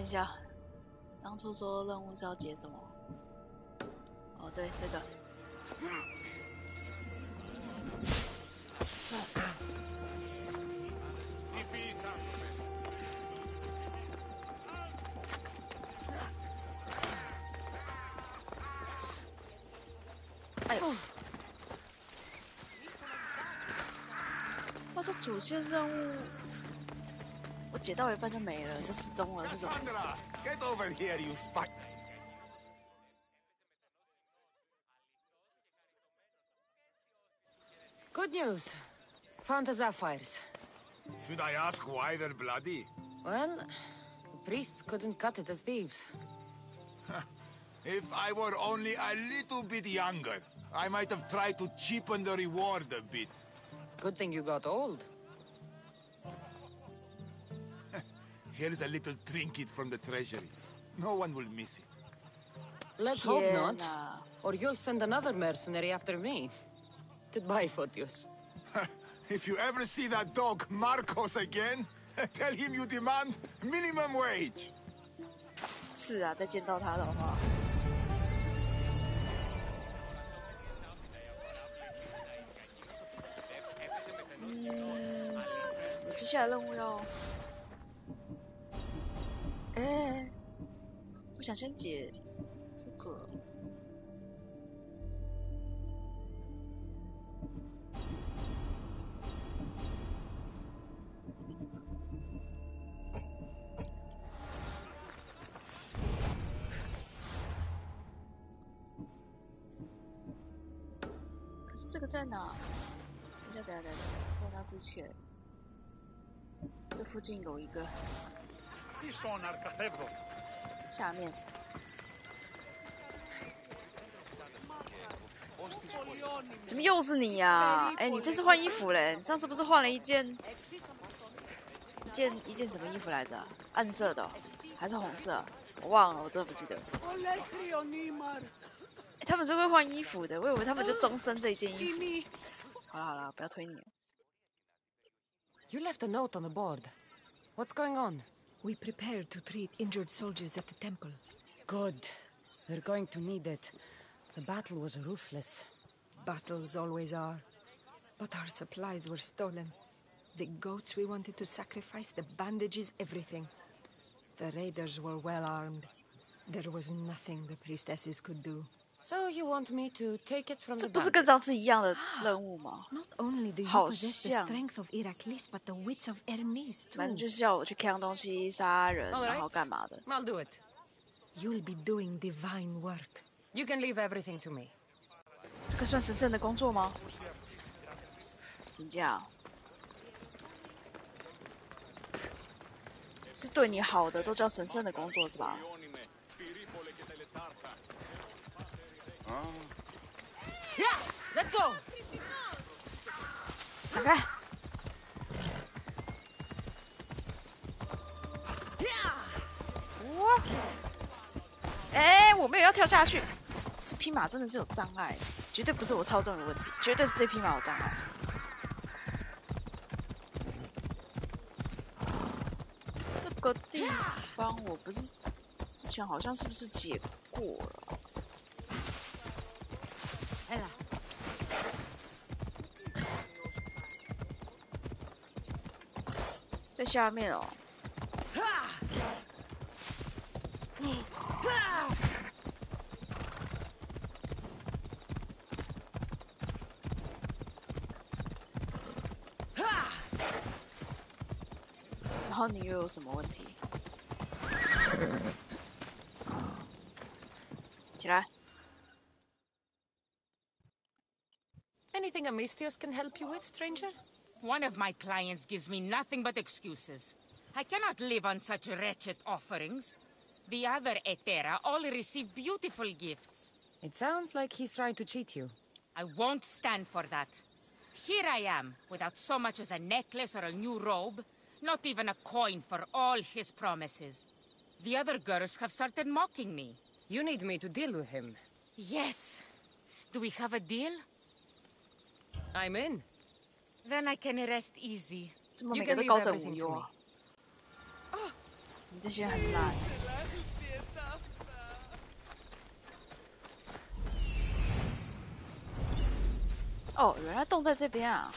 一下，当初说任务是要解什么？哦，对，这个。哎呦！话说主线任务，我解到一半就没了，就失踪了，是怎么？ Get over here, you spy! Good news. Found the sapphires. Should I ask why they're bloody? Well, the priests couldn't cut it as thieves. If I were only a little bit younger, I might have tried to cheapen the reward a bit. Good thing you got old. Here's a little trinket from the treasury. No one will miss it. Let's hope not. Or you'll send another mercenary after me. Goodbye, Photios. If you ever see that dog Marcos again, tell him you demand minimum wage. 是啊，再见到他的话，我接下来任务要，我想先解这个。 这个在哪？等一下，在那之前，这附近有一个。下面。怎么又是你呀、啊？哎，你这次换衣服嘞？你上次不是换了一件什么衣服来着？暗色的、哦，还是红色？我忘了，我真的不记得。他们是会换衣服的，我以为他们就终身这一件衣服。好了，不要推你了。You left a note on the board. What's going on? We prepared to treat injured soldiers at the temple. Good. We're going to need it. The battle was ruthless. Battles always are. But our supplies were stolen. The goats we wanted to sacrifice, the bandages, everything. The raiders were well armed. There was nothing the priestesses could do. So you want me to take it from the 这不是跟上次一样的任务吗？ Not only do you 好 possess the 像， strength of Heracles, but the wits of Hermes 反正 too. 就是要我去扛东西、杀人， All right. 然后干嘛的？ I'll do it. You'll be doing divine work. You can leave everything to me. 这个算神圣的工作吗？请假，是对你好的都叫神圣的工作是吧？ Yeah, let's go. 闪开！哇！哎，我没有要跳下去。这匹马真的是有障碍，绝对不是我操纵的问题，绝对是这匹马有障碍。这个地方我不是之前好像是不是解过了？ 在下面哦。然后你又有什么问题？起来。 Anything Amistios can help you with, stranger? One of my clients gives me nothing but excuses. I cannot live on such wretched offerings. The other Etera all receive beautiful gifts. It sounds like he's trying to cheat you. I won't stand for that. Here I am, without so much as a necklace or a new robe. Not even a coin for all his promises. The other girls have started mocking me. You need me to deal with him. Yes. Do we have a deal? I'm in. Then I can rest easy. 怎么每个都高枕无忧啊？你这些很烂。哦，原来洞在这边啊！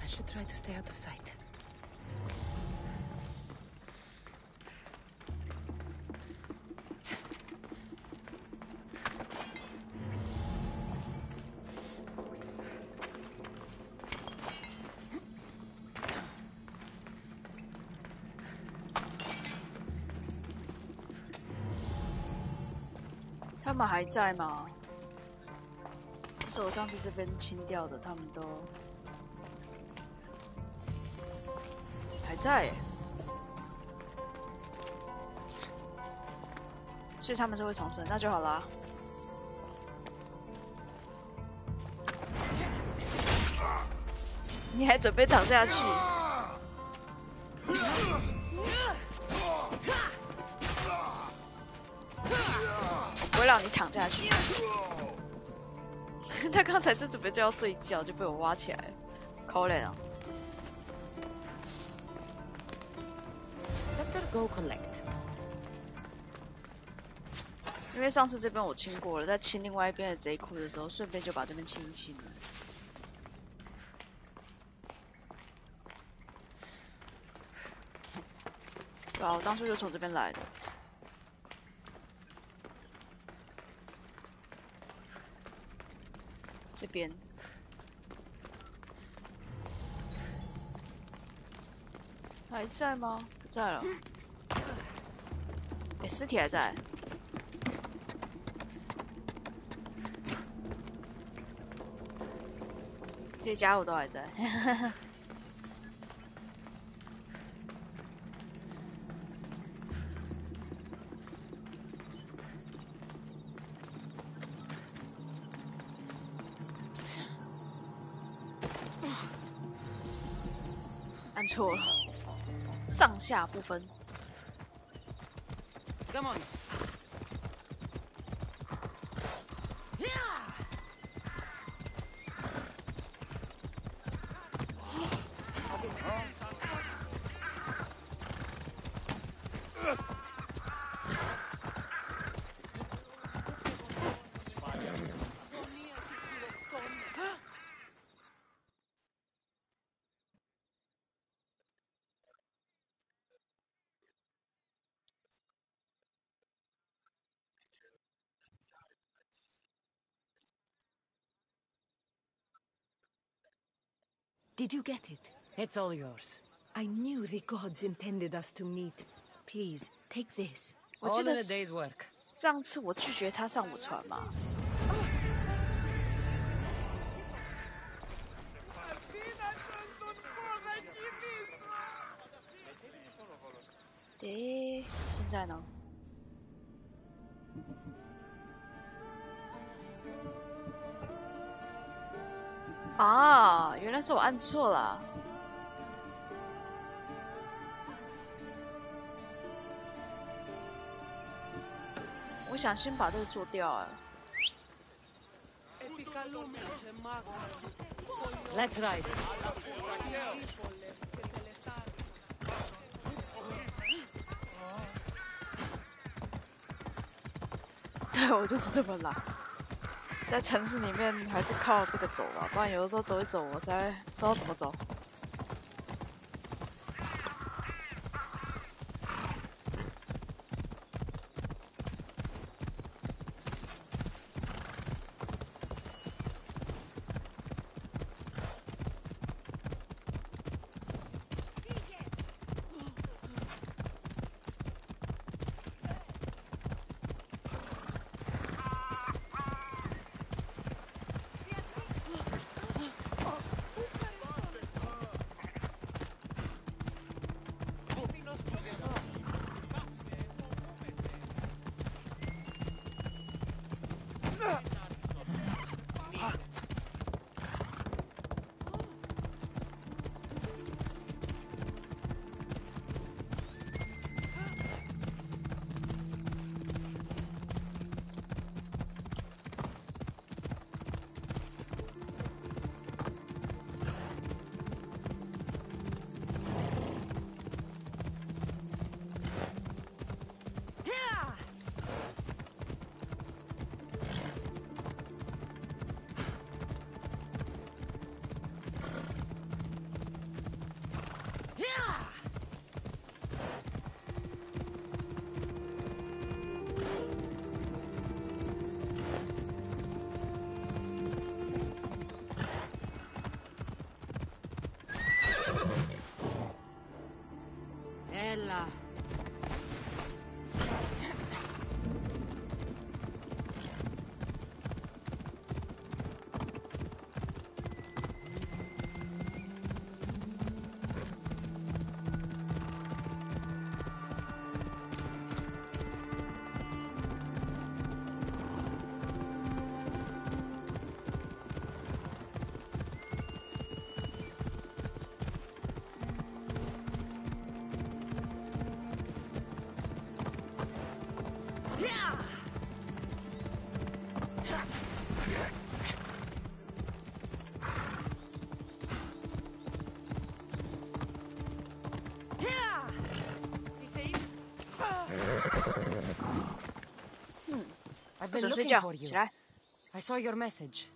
I should try to stay out of sight. 他们还在吗？是我上次这边清掉的，他们都还在耶，所以他们是会重生，那就好啦。你还准备躺下去？我不会让你躺下去。他刚才正准备就要睡觉，就被我挖起来了，可怜啊！ Better go collect. 因为上次这边我清过了，在清另外一边的贼窟的时候，顺便就把这边清一清了。对啊，我当初就从这边来的。这边。还在吗？不在了。哎，尸体还在。这些家伙都还在。按错了，上下不分。 Come on. Did you get it? It's all yours. I knew the gods intended us to meet. Please, take this. 我 All 记 in 得 a day's work. 上次我拒绝他上我船嘛。诶，现在呢？啊，原来是我按错了。我想先把这个做掉啊。 Let's ride. 对，我就是这么懒。在城市里面还是靠这个走吧，不然有的时候走一走，我才不知道怎么走。Ella. I've been looking for you. I saw your message.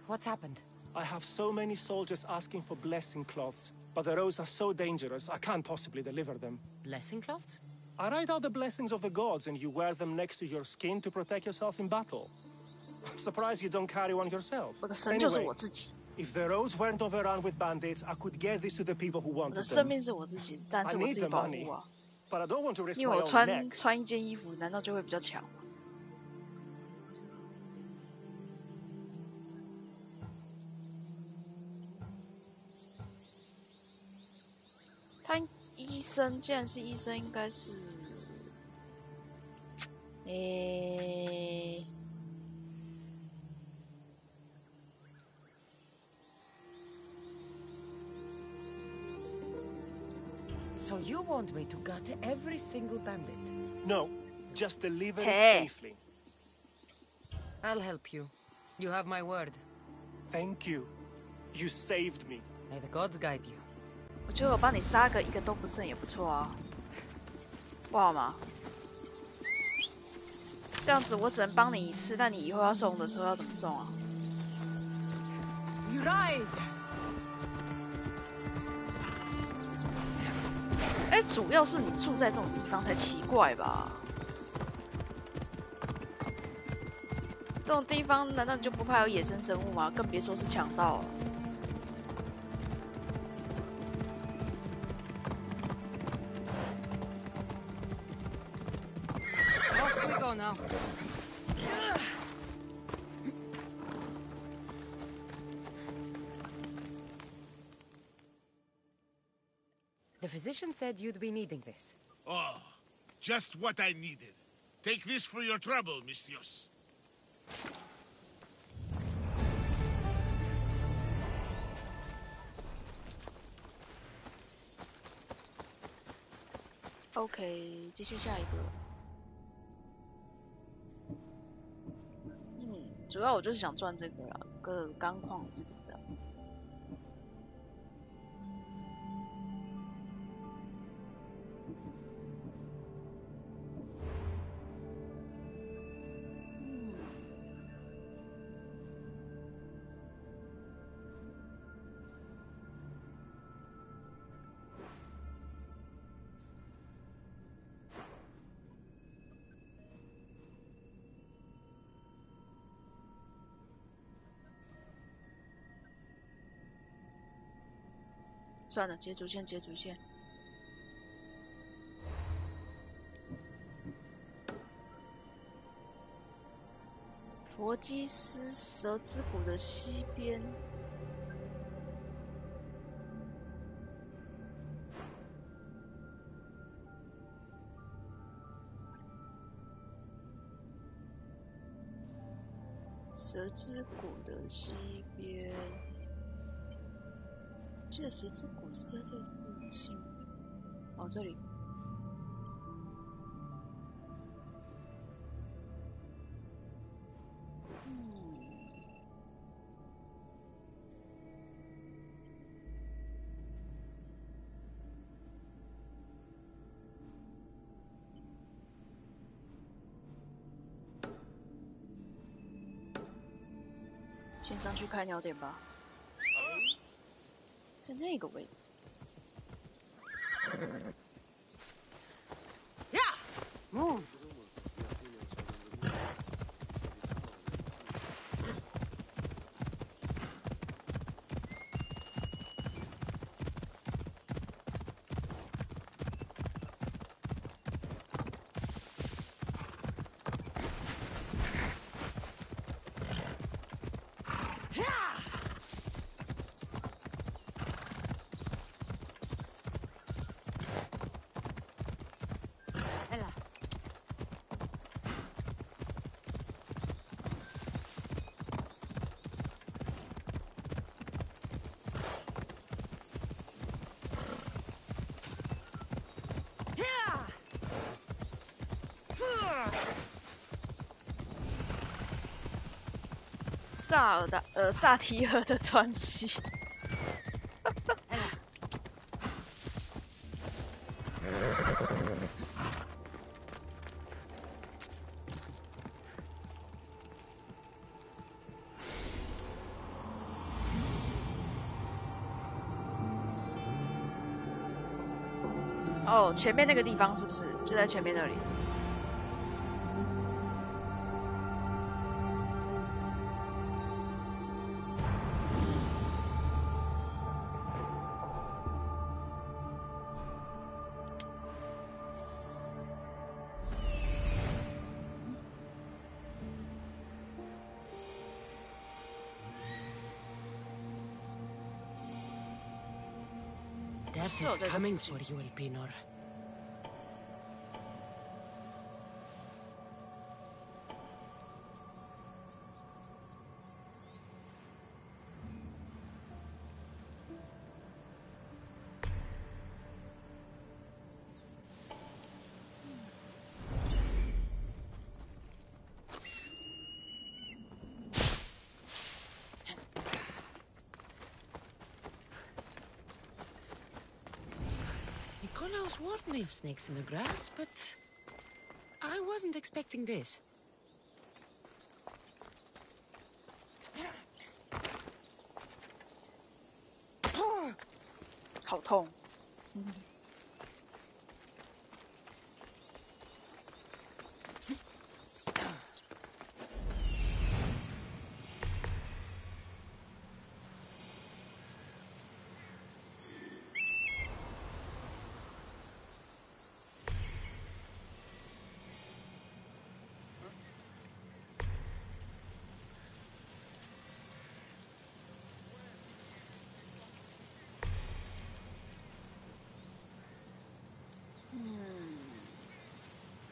What's happened? I have so many soldiers asking for blessing cloths, but the roads are so dangerous, I can't possibly deliver them. Blessing cloths? I write out the blessings of the gods and you wear them next to your skin to protect yourself in battle. I'm surprised you don't carry one yourself. Anyway, if the roads weren't overrun with bandits, I could get this to the people who wanted them. I need the money, but I don't want to risk my own neck. 穿一件衣服，难道就会比较强吗？他医生，既然是医生，应该是，So you want me to gut every single bandit? No, just deliver it safely. I'll help you. You have my word. Thank you. You saved me. May the gods guide you. 我觉得我帮你杀个一个都不剩也不错啊，不好吗？这样子我只能帮你一次，但你以后要送的时候要怎么送啊？ You ride. 哎，主要是你住在这种地方才奇怪吧？这种地方难道你就不怕有野生生物吗？更别说是强盗了。 Now. The physician said you'd be needing this. Oh, just what I needed. Take this for your trouble, Mistios. OK， 接下一个。主要我就是想赚这个啦，个钢矿石这样。算了，接主线，接主线。佛基斯蛇之谷的西边。蛇之谷的西边。 记得蛇之谷是在这附近，哦，这里。先上去开鸟点吧。 在那个位置， Yeah, move.萨提尔的传奇。哦，前面那个地方是不是就在前面那里？Death is coming for you, Elpinor. Nikolaos warned me of snakes in the grass, but I wasn't expecting this. 好痛。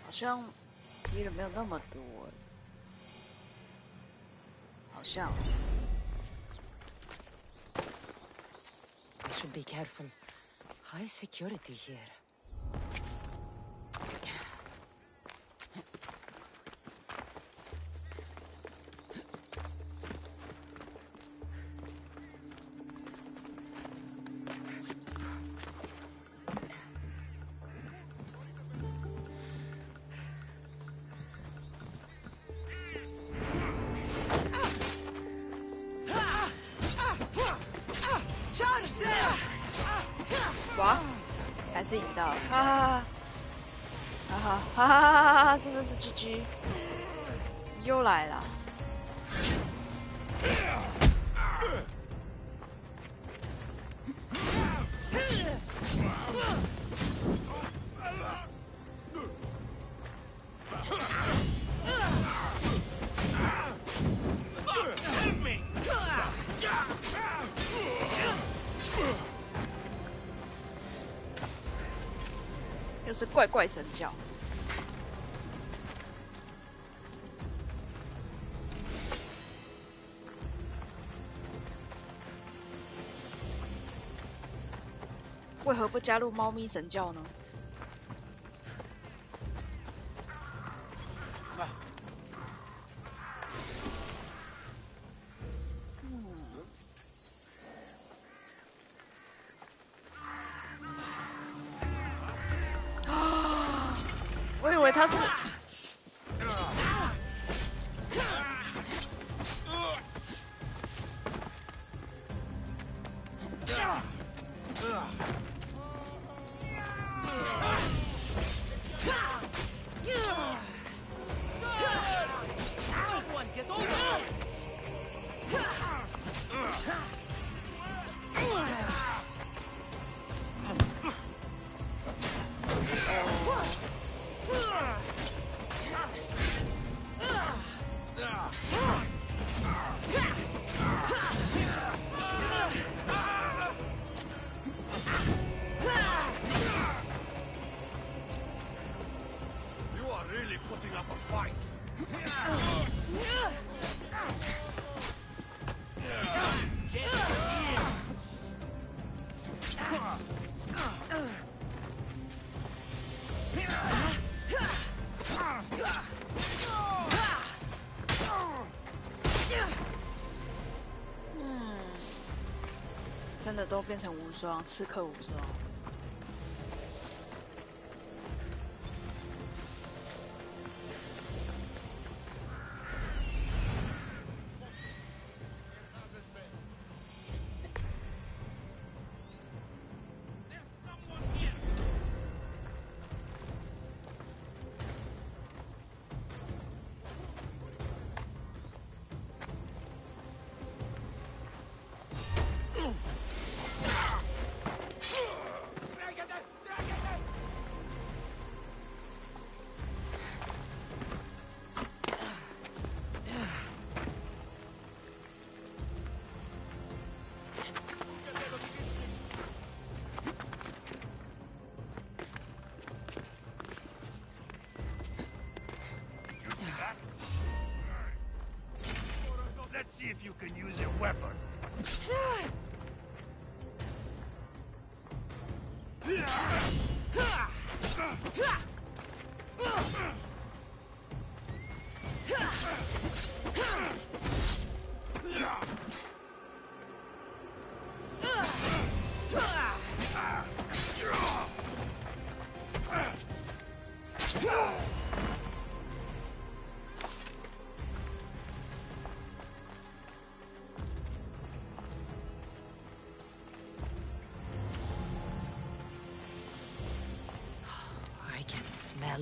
好像敌人没有那么多，好像。I should be careful. High security here.哇，还是赢到啊！哈哈哈哈哈！真的是 GG， 又来了。又是怪怪神教。为何不加入猫咪神教呢？我以为他是。Someone get over! You are really putting up a fight.嗯，真的都变成无双，刺客无双。Let's see if you can use your weapon.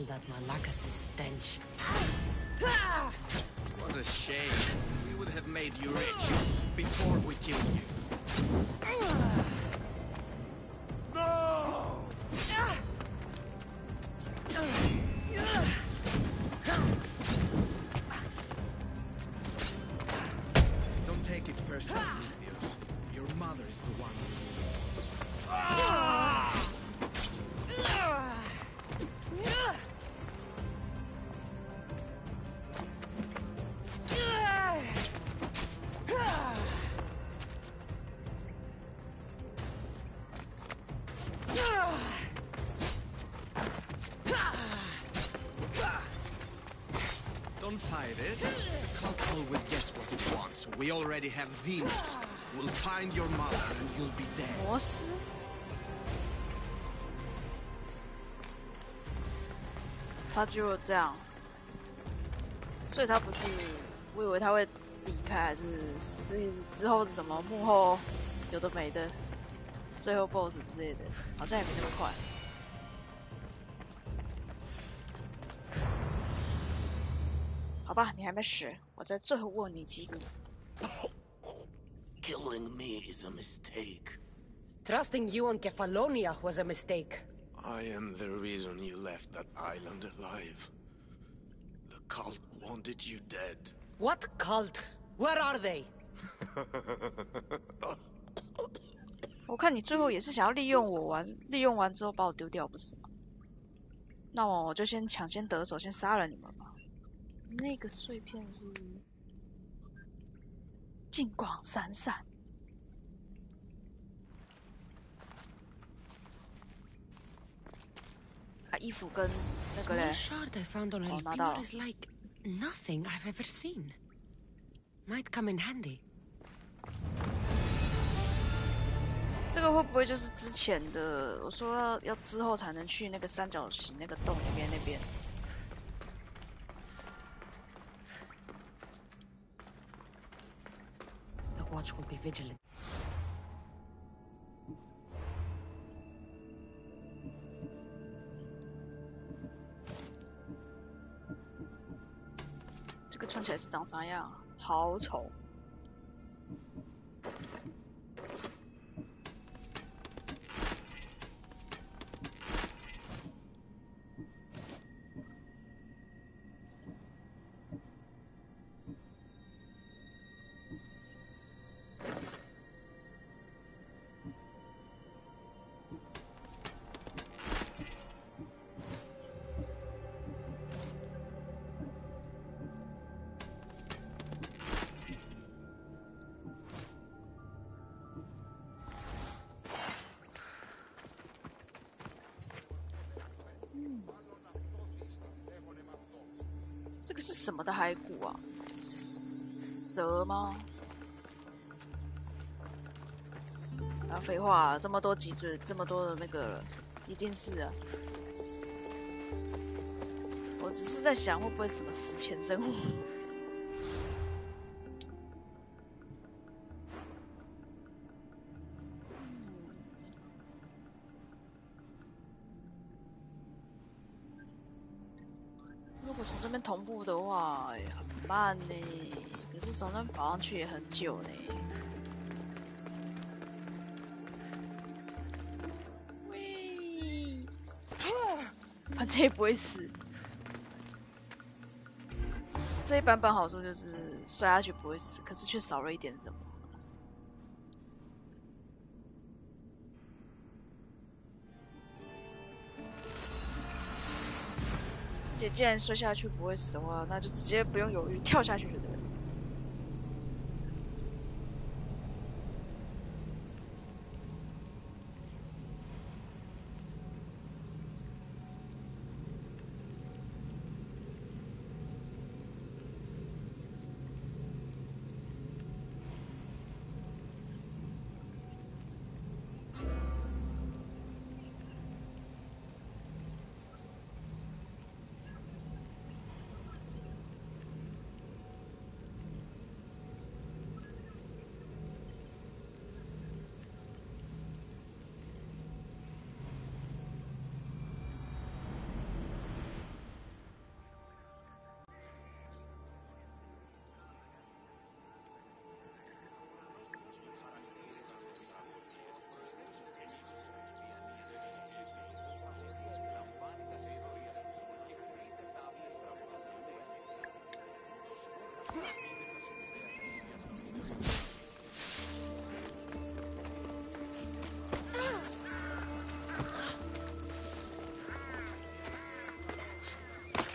That Malakas's stench. What a shame. We would have made you rich before we killed you. No! Don't take it personally, Mistios. Your mother is the one we need. Don't fight it. The cult always gets what it wants. We already have Venus. We'll find your mother and you'll be dead. 摩斯，他就这样，所以他不是，我以为他会离开，还是之后什么幕后有的没的，最后 BOSS 之类的，好像也没那么快。好吧，你还没死，我再最后问你几个。Killing me is a mistake. Trusting you on Kefalonia was a mistake. I am the reason you left that island alive. The cult wanted you dead. What cult? Where are they? 我看你最后也是想要利用我玩，利用完之后把我丢掉，不是吗？那我就先抢先得手，先杀了你们吧。那个碎片是金光闪闪。啊，衣服跟那个嘞， shard I found on Elvira is like nothing I've ever seen. Might come in handy. 这个会不会就是之前的？我说要之后才能去那个三角形那个洞里面那边。The watch will be vigilant. 起来是长啥样？好丑。这个是什么的骸骨啊？蛇吗？啊，废话啊，这么多脊椎，这么多的那个，一定是啊。我只是在想，会不会什么死前任务？如果从这边同步的话，很慢呢。可是从那边跑上去也很久呢。喂，反正也不会死。这一版本好处就是摔下去不会死，可是却少了一点什么。姐，既然摔下去不会死的话，那就直接不用犹豫跳下去就对了。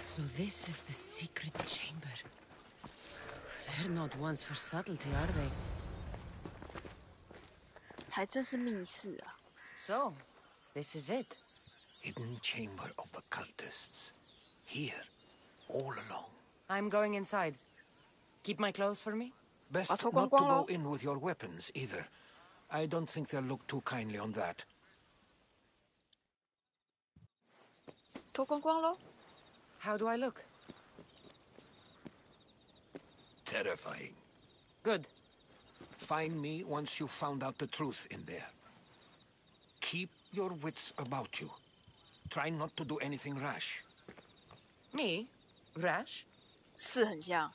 So this is the secret chamber. They're not ones for subtlety, are they? 还真是密室啊。So, this is it. Hidden chamber of the cultists. Here, all along. I'm going inside. Keep my clothes for me? Best not to go in with your weapons, either. I don't think they'll look too kindly on that. 脱光光咯。How do I look? Terrifying. Good. Find me once you've found out the truth in there. Keep your wits about you. Try not to do anything rash. Me? Rash? 是很像。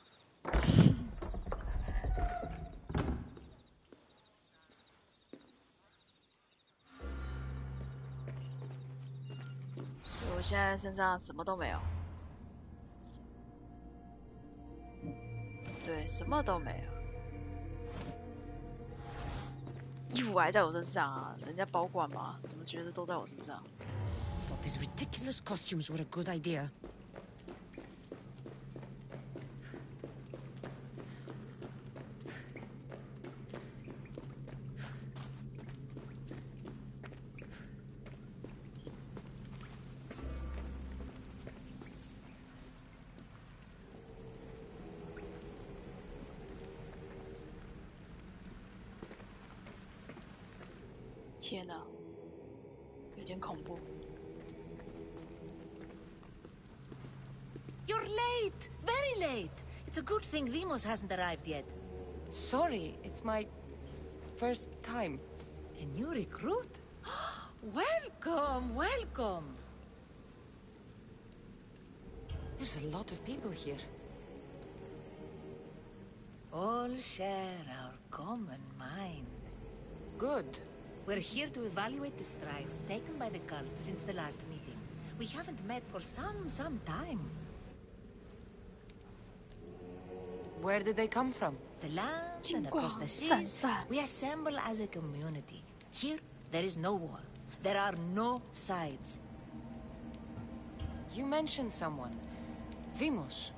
所以我现在身上什么都没有。对，什么都没有。衣服还在我身上啊，人家保管嘛，怎么觉得都在我身上？ Thought these ridiculous costumes were a good idea. 天哪，有点恐怖。 You're late! Very late! It's a good thing Demos hasn't arrived yet. Sorry, it's my first time. A new recruit? Welcome, welcome! There's a lot of people here. all share our common mind. Good. We're here to evaluate the strides taken by the cult since the last meeting. We haven't met for some time. Where did they come from? The land and across the seas, we assemble as a community. Here, there is no war. There are no sides. You mentioned someone. Demos.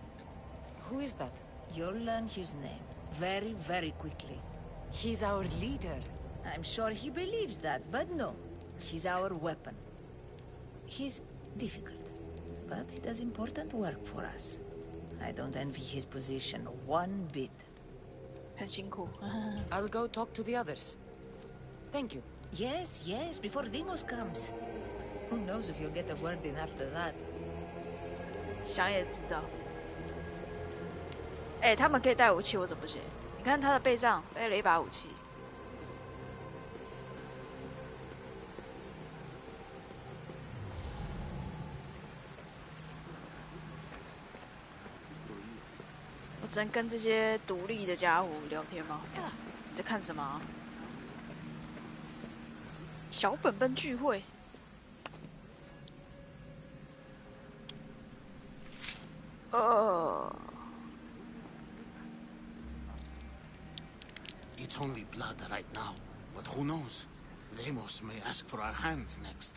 Who is that? You'll learn his name very, very quickly. He's our leader. I'm sure he believes that, but no. He's our weapon. He's difficult, but he does important work for us. I don't envy his position one bit. 很辛苦。I'll go talk to the others. Thank you. Yes, yes, before Demos comes. Who knows if you'll get a word in after that. 想也知道。哎，他们可以带武器，我怎么不行？你看他的背上背了一把武器。我只能跟这些独立的家伙聊天吗？你在看什么啊？小本本聚会。It's only blood right now, but who knows? Demos may ask for our hands next.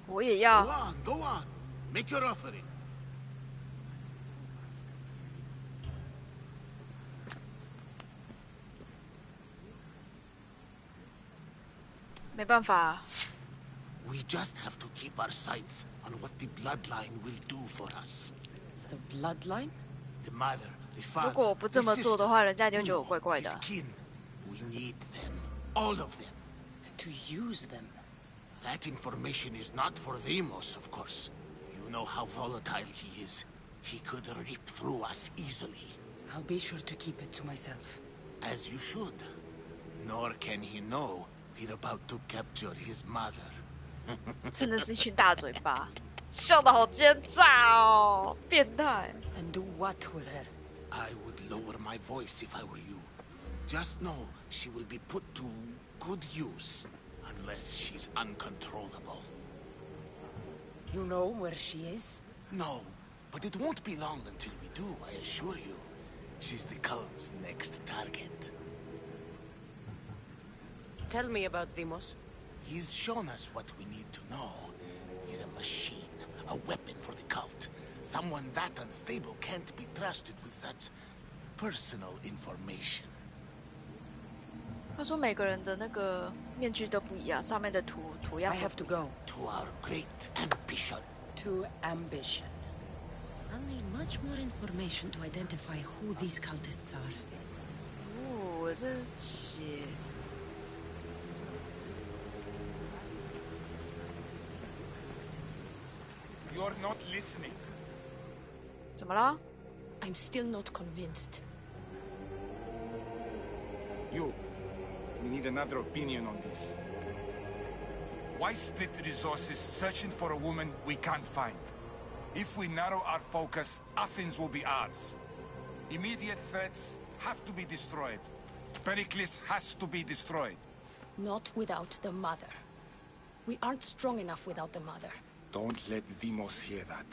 我也要。 Go on, make your offering. 没办法。 We just have to keep our sights on what the bloodline will do for us. The bloodline? The mother, the father, 如果我不这么做的话，人家一定觉得我怪怪的。 kin. We need them, all of them. To use them. That information is not for Demos, of course. You know how volatile he is. He could rip through us easily. I'll be sure to keep it to myself. As you should. Nor can he know we're about to capture his mother. 真的是一群大嘴巴，笑得好奸诈哦，变态。 And do what with her? I would lower my voice if I were you. Just know she will be put to good use, unless she's uncontrollable. You know where she is? No, but it won't be long until we do, I assure you. She's the cult's next target. Tell me about Demos. He's shown us what we need to know. He's a machine, a weapon for the cult. Someone that unstable can't be trusted with such personal information. 他说每个人的那个面具都不一样，上面的图样。 I have to go. To our great ambition. To ambition. I'll need much more information to identify who these cultists are. 哦，这血。 You're not listening. 怎么了？ I'm still not convinced. You. We need another opinion on this. Why split the resources searching for a woman we can't find? If we narrow our focus, Athens will be ours. Immediate threats have to be destroyed. Pericles has to be destroyed. Not without the mother. We aren't strong enough without the mother. Don't let Demos hear that.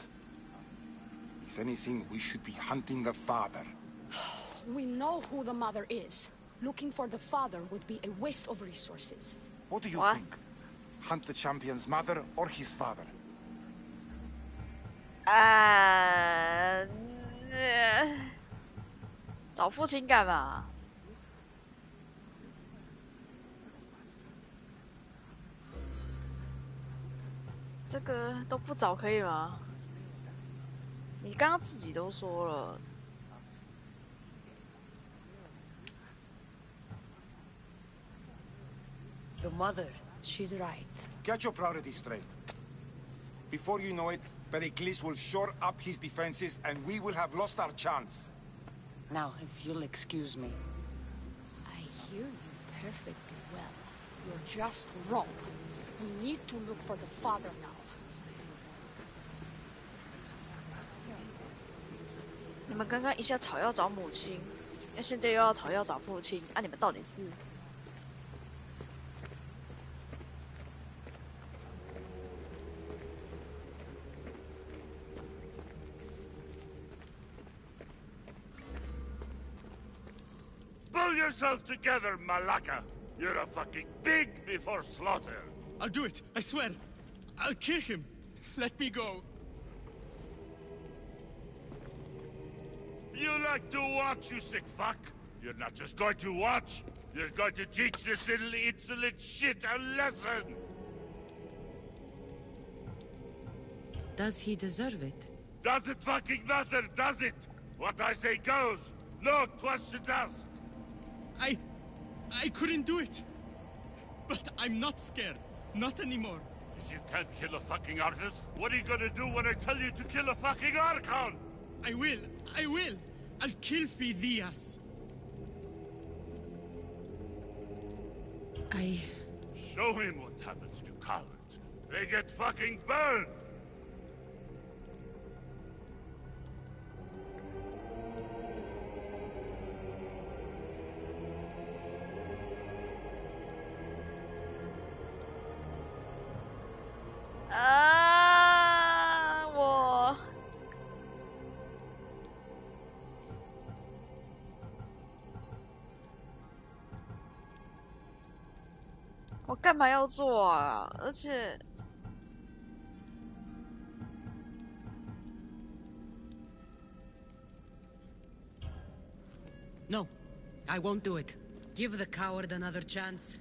If anything, we should be hunting the father. We know who the mother is. Looking for the father would be a waste of resources. What do you think? Hunt the champion's mother or his father? 找父亲干嘛？这个都不找可以吗？你刚刚自己都说了。 The mother. She's right. Get your priorities straight. Before you know it, Pericles will shore up his defenses and we will have lost our chance. Now, if you'll excuse me. I hear you perfectly well. You're just wrong. We need to look for the father now. 们刚刚一下吵要找母亲，那现在又要吵要找父亲，啊，你们到底是？ Pull yourself together, Malaka! You're a fucking pig before slaughter! I'll do it, I swear! I'll kill him! Let me go! You like to watch, you sick fuck! You're not just going to watch! You're going to teach this little insolent shit a lesson! Does he deserve it? Does it fucking matter, does it? What I say goes! No questions asked! I couldn't do it. But I'm not scared. Not anymore. If you can't kill a fucking artist, what are you gonna do when I tell you to kill a fucking Archon? I will. I'll kill Phidias. Show him what happens to cowards. They get fucking burned!我干嘛要做啊？而且， No, I won't do it. Give the coward another chance.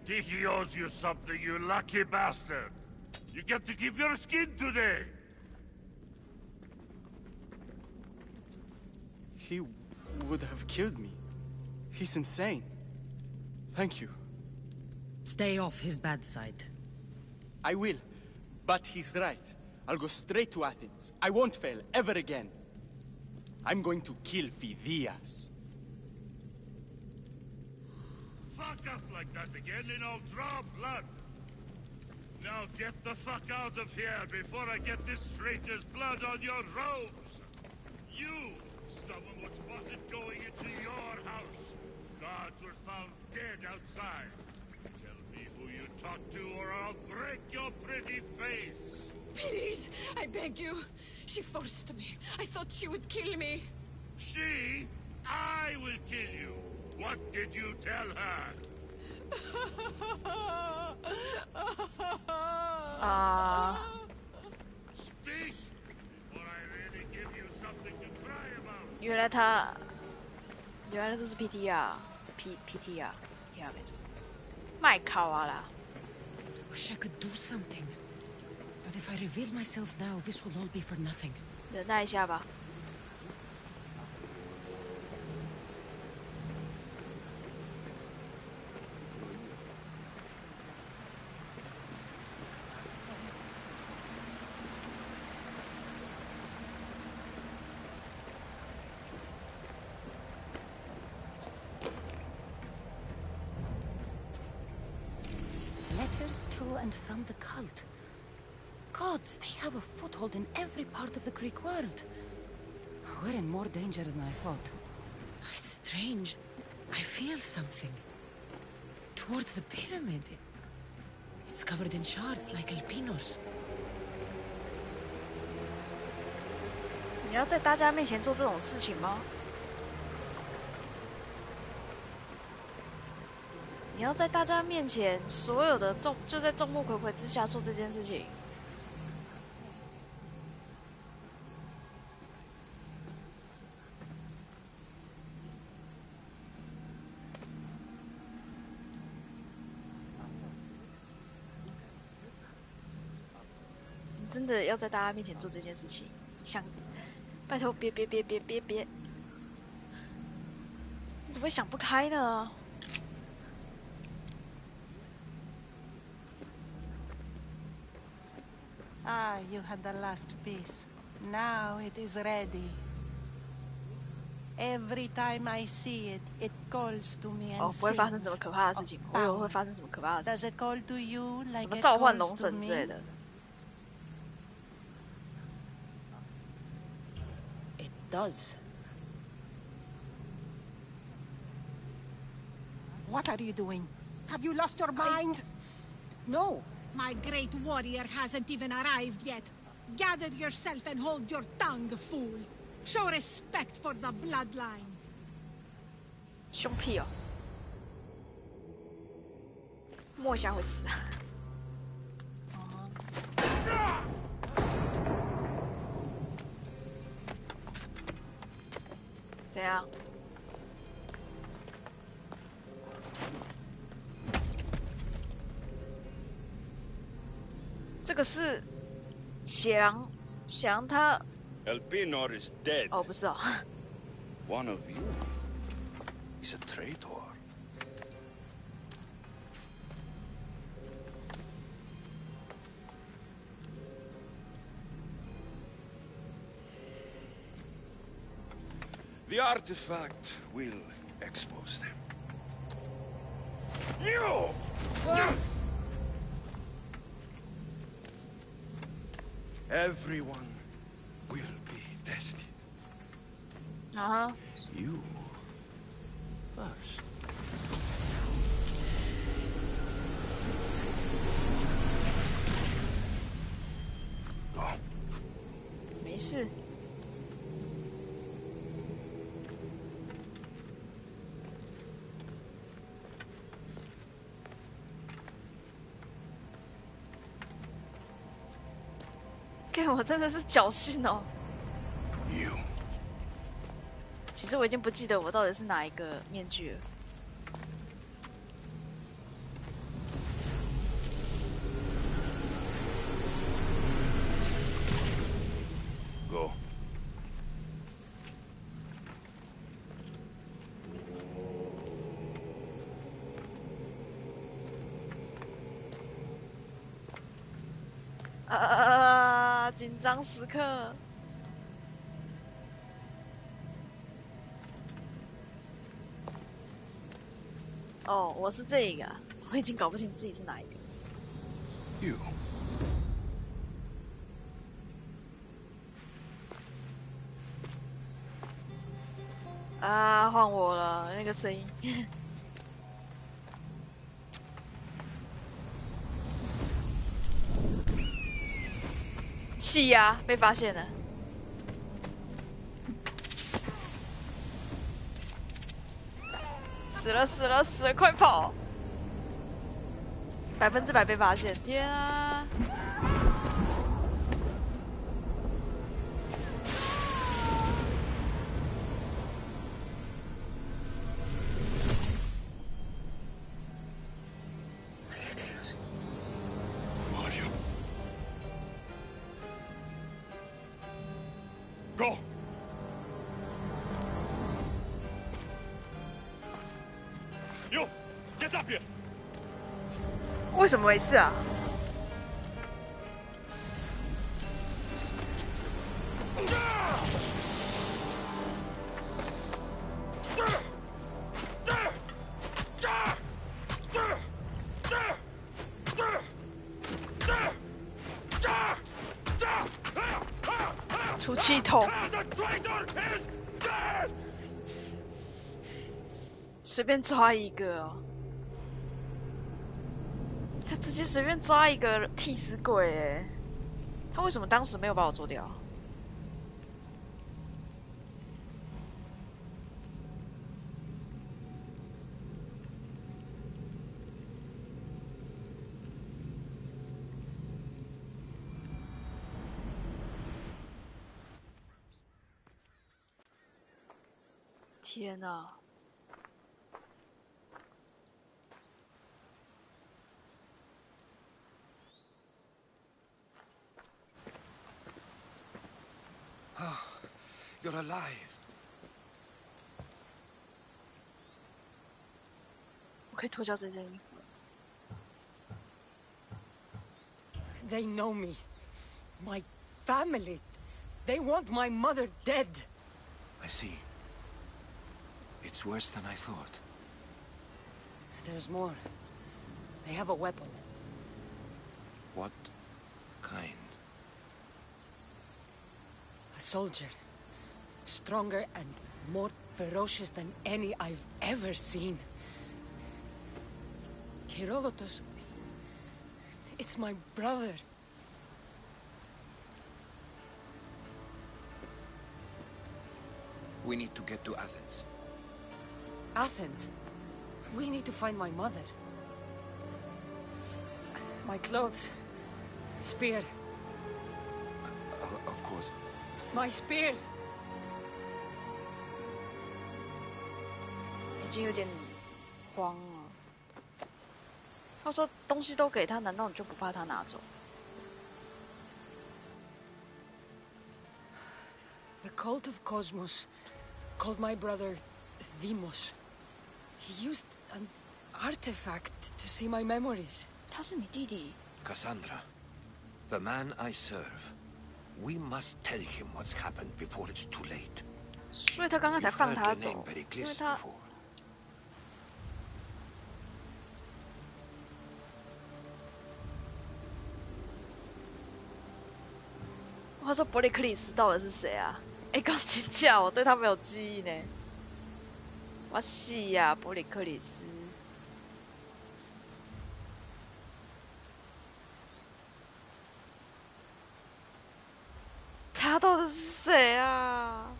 Tiki owes you something, you lucky bastard! You get to keep your skin today! He would have killed me. He's insane. Thank you. Stay off his bad side. I will. But he's right. I'll go straight to Athens. I won't fail ever again. I'm going to kill Phidias. Fuck up like that again and I'll draw blood! Now get the fuck out of here before I get this traitor's blood on your robes! You! Someone was spotted going into your house! Guards were found dead outside! Tell me who you talked to or I'll break your pretty face! Please, I beg you. She forced me. I thought she would kill me. She? I will kill you! What did you tell her? Speak! Before I really give you something to cry about! 原来这是 PT 啊 ，PT 啊，听到没错，卖烤啊啦。 Wish I could do something. But if I reveal myself now, this will all be for nothing. 忍耐一下吧。 Letters to and from the cult. Gods, they have a foothold in every part of the Greek world. We're in more danger than I thought. Strange. I feel something. Towards the pyramid. It's covered in shards like alpinos. 你要在大家面前做这种事情吗？你要在大家面前，所有的就在众目睽睽之下做这件事情。你真的要在大家面前做这件事情？想，拜托别！你怎么会想不开呢？ Ah, you had the last piece. Now it is ready. Every time I see it, it calls to me and 不会发生什么可怕的事情，我以为会发生什么可怕的事情。 Does it call to you like 什么 it 召唤 calls 龙 to 神之类 me? 的。does. What are you doing? Have you lost your mind? No. My great warrior hasn't even arrived yet. Gather yourself and hold your tongue, fool. Show respect for the bloodline. 凶屁哦！莫想会死。怎样？这个是血狼他。Elpinor is dead. 哦，不是哦。One of you is a traitor. The artifact will expose them. You! Everyone will be tested. You first. 没事。我真的是侥幸哦。其实我已经不记得我到底是哪一个面具了。Go. 紧张时刻。哦，我是这个，我已经搞不清自己是哪一个。You. 啊，换我了，那个声音。气呀，被发现了。死了，快跑！100%被发现，天啊！为什么没事啊？出气筒，随便抓一个哦。他直接随便抓一个替死鬼哎，他为什么当时没有把我做掉？天哪！ You're alive. 我可以脱掉这件衣服。They know me. My family. They want my mother dead. I see. It's worse than I thought. There's more. They have a weapon. What kind? A soldier. Stronger and more ferocious than any I've ever seen. Herodotus... It's my brother. We need to get to Athens. Athens? We need to find my mother. My clothes. Spear. Of course. My spear! 已经有点慌了。他说东西都给他，难道你就不怕他拿走？ The cult of Cosmos called my brother Deimos. He used an artifact to see my memories. 他是你弟弟。 Cassandra, the man I serve. We must tell him what's happened before it's too late. 所以他刚刚才放他走，因为他。 他说伯里克里斯到底是谁啊？哎，钢琴家，我对他没有记忆呢。我死呀，伯里克里斯。他到底是谁啊？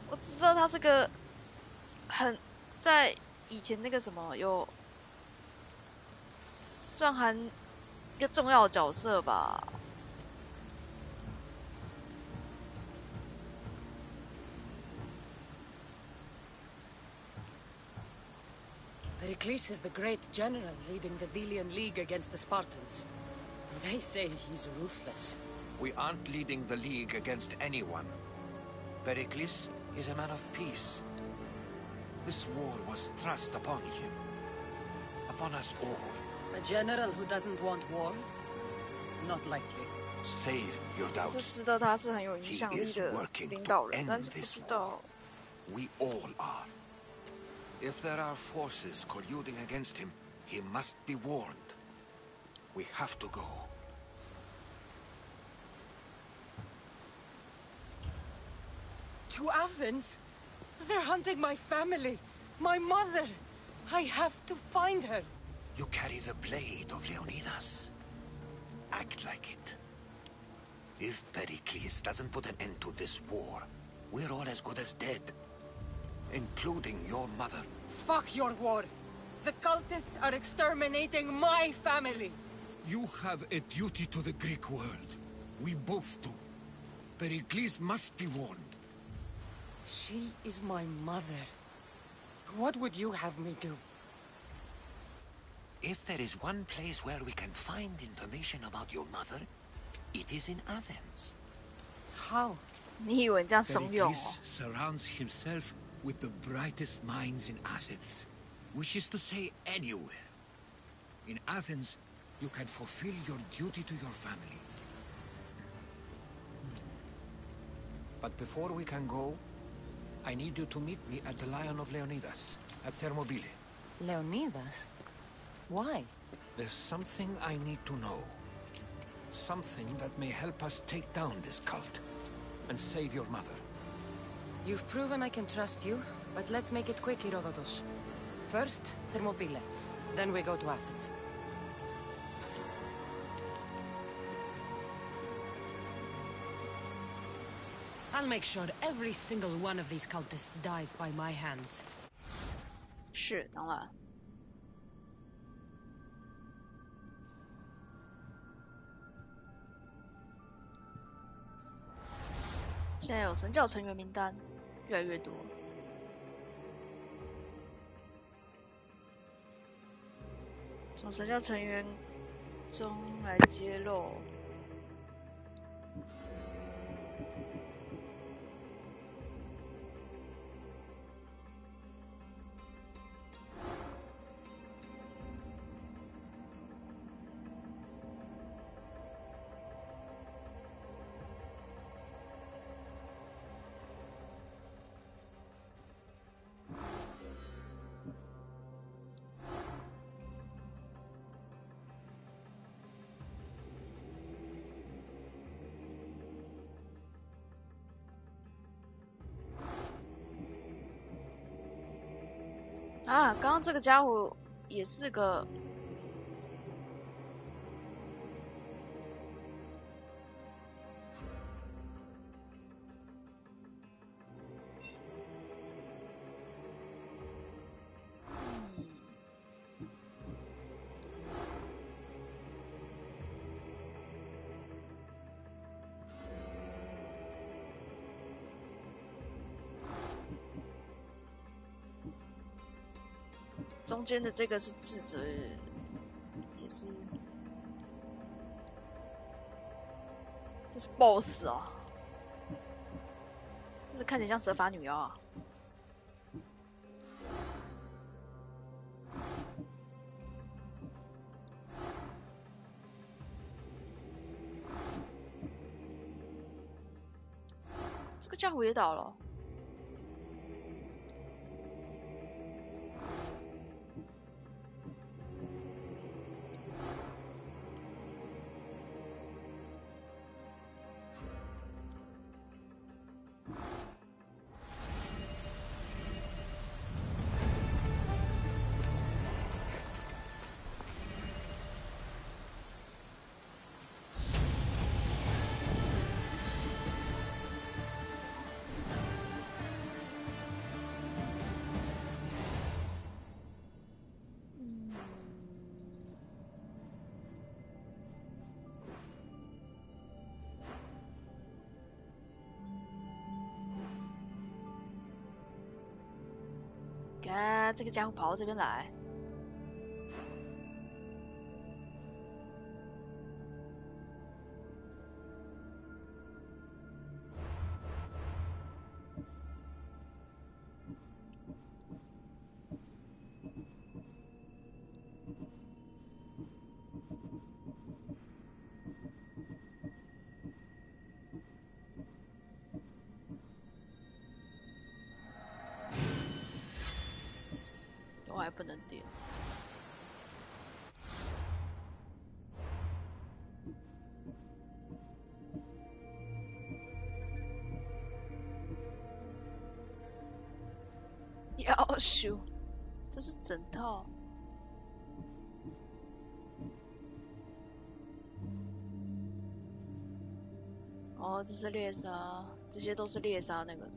我只知道他是个很。 在以前那个什么有算含一个重要的角色吧。Pericles is the great general leading the Delian League against the Spartans. They say he's ruthless. We aren't leading the League against anyone. Pericles is a man of peace. This war was thrust upon him. Upon us all. A general who doesn't want war? Not likely. Save your doubts. 是知道他是很有影响力的领导人，但是不知道。We all are. If there are forces colluding against him, he must be warned. We have to go. To Athens? They're hunting my family, my mother. I have to find her. You carry the blade of Leonidas. Act like it. If Pericles doesn't put an end to this war, we're all as good as dead. Including your mother. Fuck your war. The cultists are exterminating my family. You have a duty to the Greek world. We both do. Pericles must be warned. She is my mother. What would you have me do? If there is one place where we can find information about your mother, it is in Athens. How? Pericles surrounds himself with the brightest minds in Athens. Which is to say, anywhere. In Athens, you can fulfill your duty to your family. But before we can go, I need you to meet me at the Lion of Leonidas, at Thermopylae. Leonidas? Why? There's something I need to know. Something that may help us take down this cult, and save your mother. You've proven I can trust you, but let's make it quick, Herodotus. First, Thermopylae. Then we go to Athens. I'll make sure every single one of these cultists dies by my hands. 是，当然。现在有神教成员名单，越来越多。从神教成员中来揭露。啊，刚刚这个家伙也是个。中间的这个是智者，也是，这是 BOSS 哦，这是看起来像蛇发女妖啊。这个家伙也倒了。看这个家伙跑到这边来，我还不能点。要修，这是整套。哦，这是猎杀，这些都是猎杀那个的。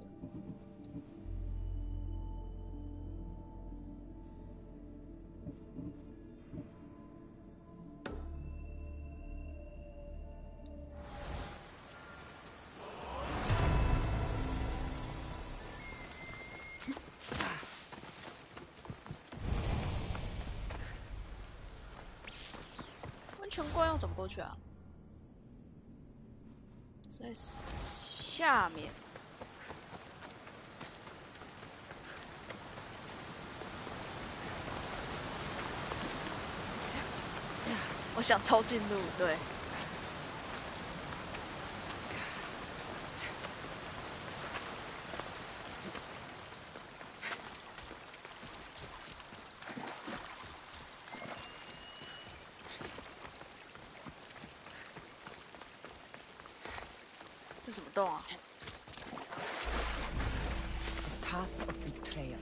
温泉关要怎么过去啊？在下面。我想抄近路，对。这什么洞啊 ？A path of betrayal.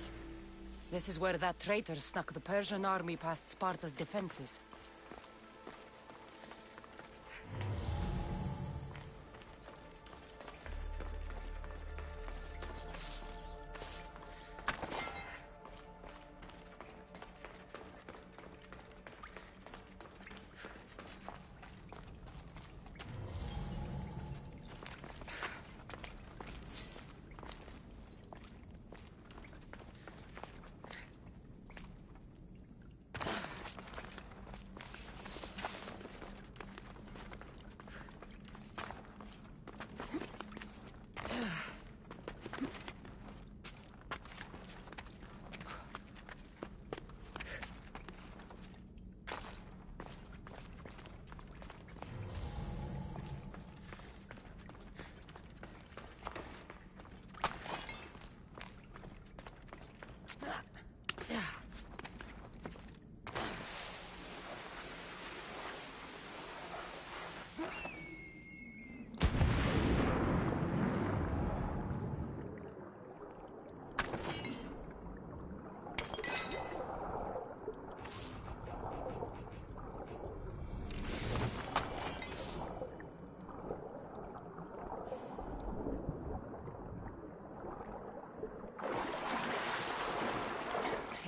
This is where that traitor snuck the Persian army past Sparta's defenses.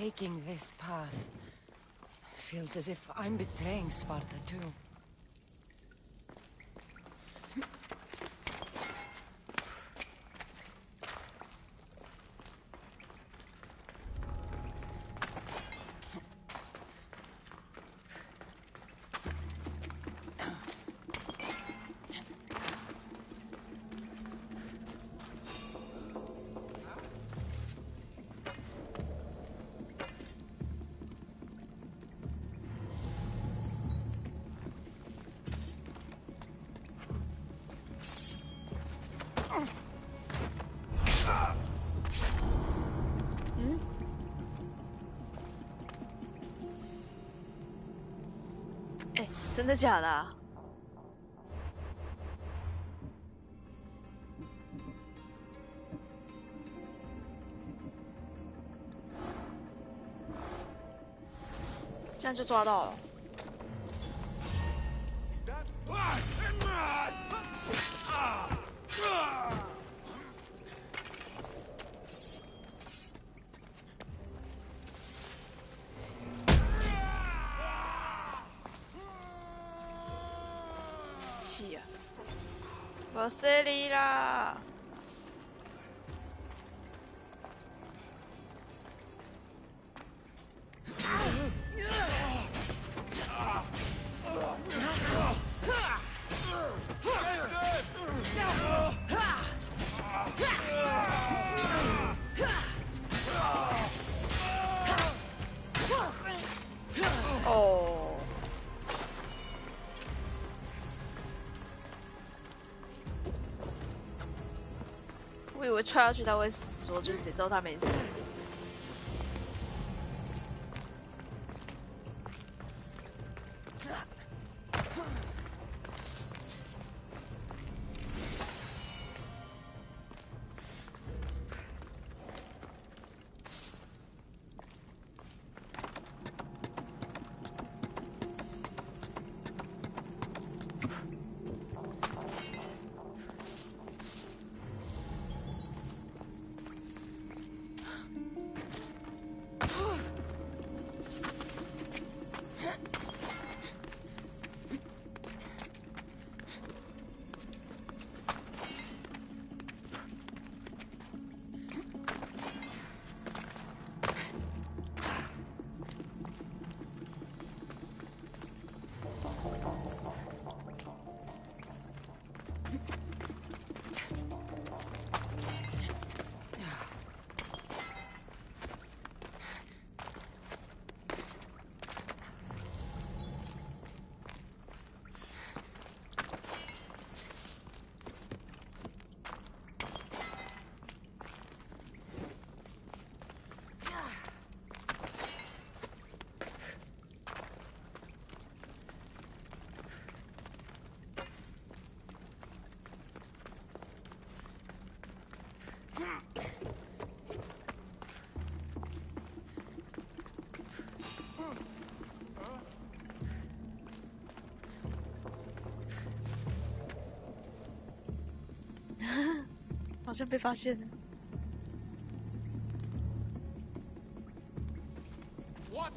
taking this path. Feels as if I'm betraying Sparta too.真的假的啊？这样就抓到了。我死你啦！哦。我以为踹下去他会说，就是谁知道他没死。好像被发现了。What?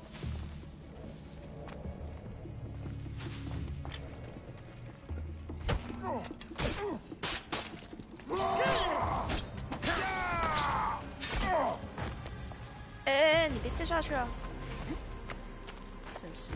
哎，你别掉下去啊！真是。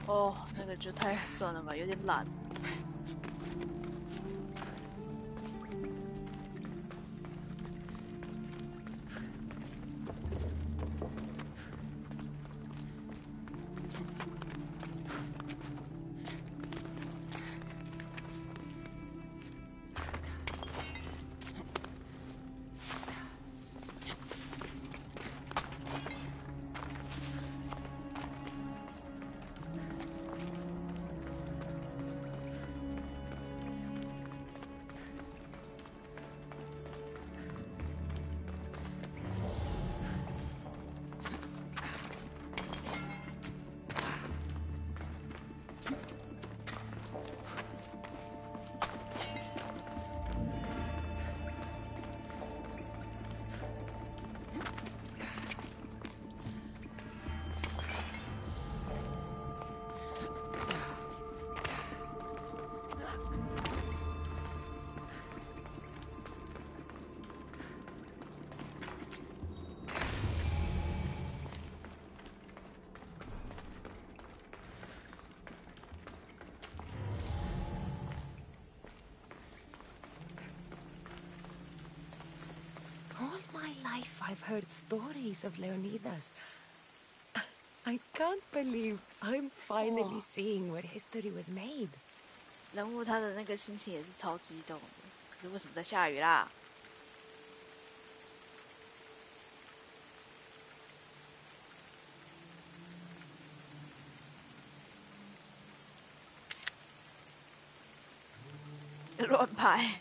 哦，那个就太算了吧，有点懒。my life I've heard stories of Leonidas. I can't believe I'm finally seeing where history was made. 人物他的那个心情也是超激动的，可是为什么在下雨啦？乱拍。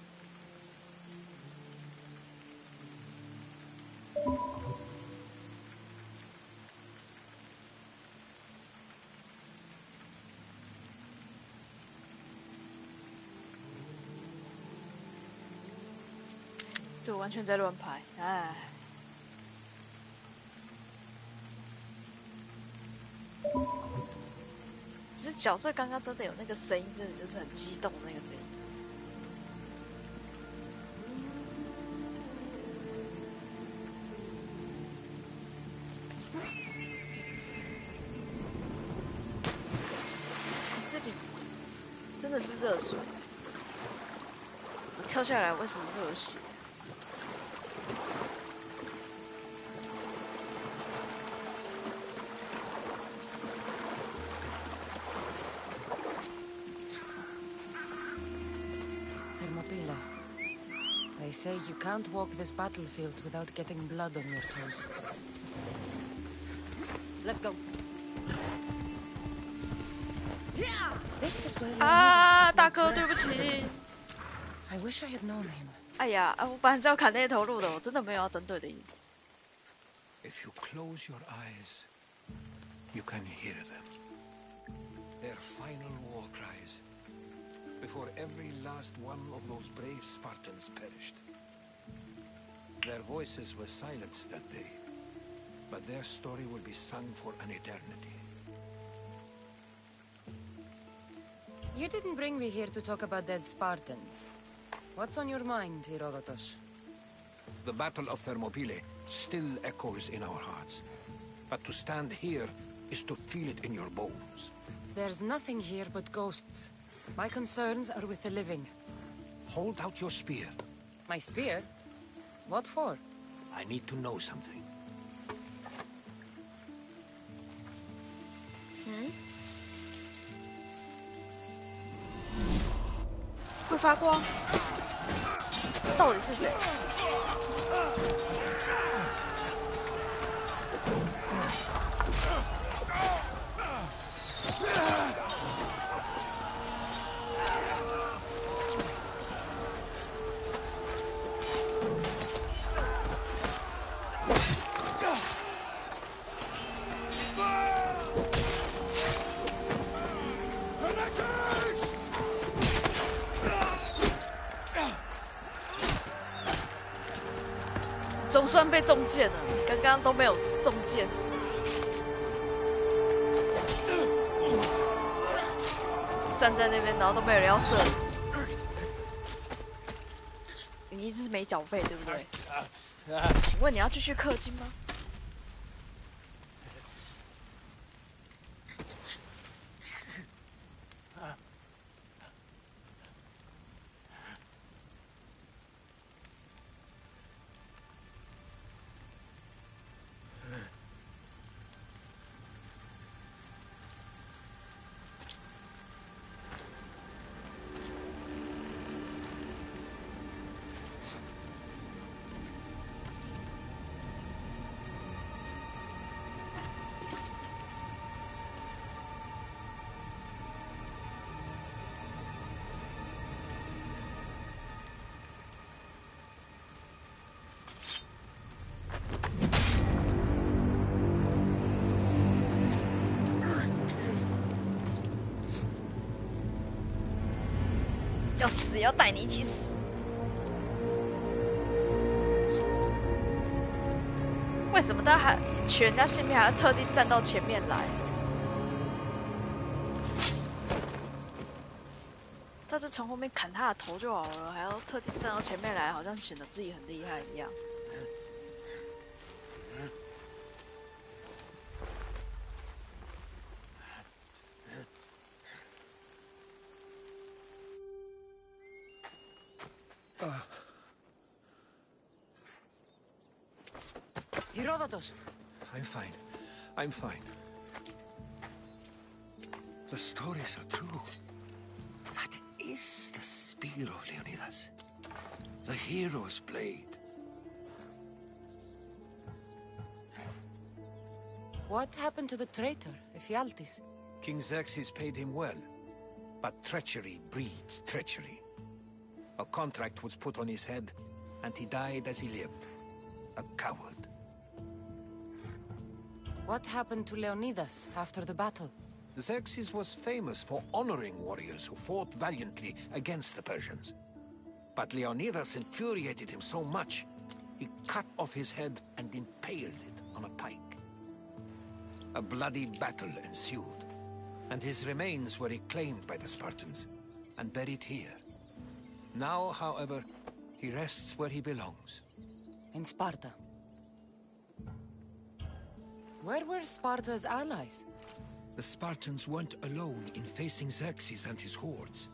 就完全在乱拍，哎。只是角色刚刚真的有那个声音，真的就是很激动的那个声音。这里真的是热水，我跳下来为什么会有血？ They say you can't walk this battlefield without getting blood on your toes. Let's go. Yeah, this is where. 啊，大哥，对不起。I wish I had known him. 哎呀，我本来是要砍那头鹿的，我真的没有要针对的意思。If you close your eyes, you can hear them. Their final war cries. Before every last one of those brave Spartans perished. Their voices were silenced that day, but their story will be sung for an eternity. You didn't bring me here to talk about dead Spartans. What's on your mind, Herodotus? The Battle of Thermopylae still echoes in our hearts, but to stand here is to feel it in your bones. There's nothing here but ghosts. My concerns are with the living. Hold out your spear. My spear? What for? I need to know something. 会发光，到底是谁？总算被中箭了，刚刚都没有中箭。站在那边，然后都没有人要射你。你一直是没缴费，对不对？请问你要继续氪金吗？要死也要带你一起死！为什么他还取人家性命，还要特地站到前面来？他就从后面砍他的头就好了，还要特地站到前面来，好像显得自己很厉害一样。Herodotus! I'm fine. I'm fine. The stories are true. That is the spear of Leonidas. The hero's blade. What happened to the traitor, Ephialtes? King Xerxes paid him well, but treachery breeds treachery. A contract was put on his head, and he died as he lived. A coward. What happened to Leonidas after the battle? Xerxes was famous for honoring warriors who fought valiantly against the Persians. But Leonidas infuriated him so much, he cut off his head and impaled it on a pike. A bloody battle ensued, and his remains were reclaimed by the Spartans and buried here. Now, however, he rests where he belongs. In Sparta. Where were Sparta's allies? The Spartans weren't alone in facing Xerxes and his hordes.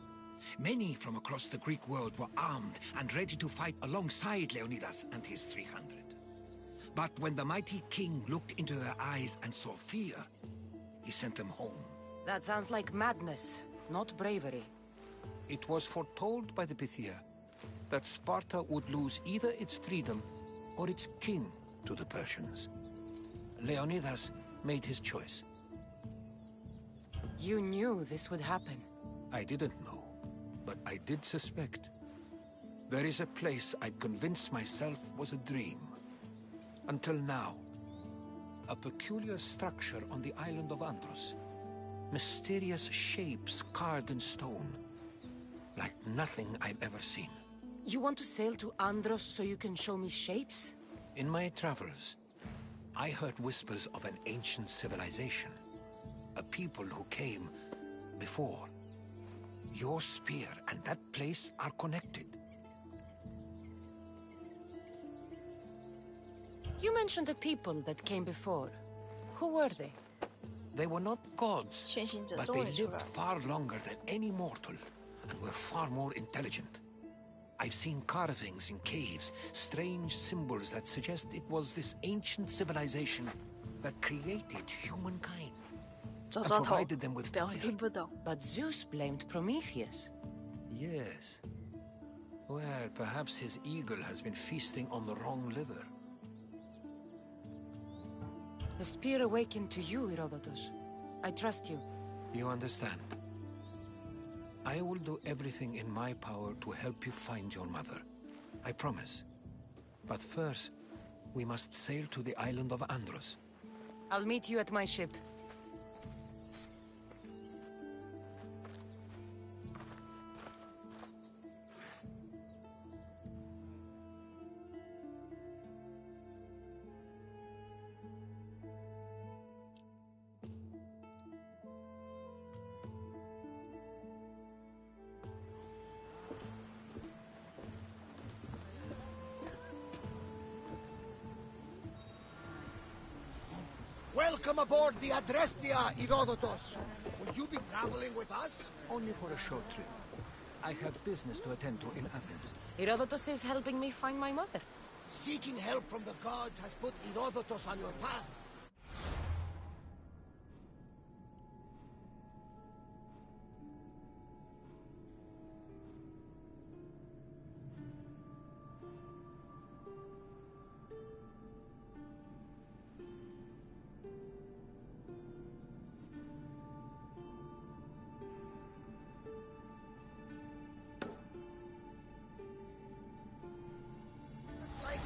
Many from across the Greek world were armed and ready to fight alongside Leonidas and his 300. But when the mighty king looked into their eyes and saw fear, he sent them home. That sounds like madness, not bravery. It was foretold by the Pythia that Sparta would lose either its freedom or its king to the Persians. Leonidas made his choice. You knew this would happen. I didn't know, but I did suspect. There is a place I'd convinced myself was a dream. Until now. A peculiar structure on the island of Andros. Mysterious shapes carved in stone. Like nothing I've ever seen. You want to sail to Andros so you can show me shapes? In my travels, I heard whispers of an ancient civilization. A people who came before. Your spear and that place are connected. You mentioned a people that came before. Who were they? They were not gods, but they lived far longer than any mortal, and were far more intelligent. I've seen carvings in caves, strange symbols that suggest it was this ancient civilization that created humankind. And provided them with fire. But Zeus blamed Prometheus. Yes. Well, perhaps his eagle has been feasting on the wrong liver. The spear awakened to you, Herodotus. I trust you. You understand. I will do everything in my power to help you find your mother. I promise. But first, we must sail to the island of Andros. I'll meet you at my ship. Welcome aboard the Adrestia, Herodotus. Will you be traveling with us? Only for a short trip. I have business to attend to in Athens. Herodotus is helping me find my mother. Seeking help from the gods has put Herodotus on your path.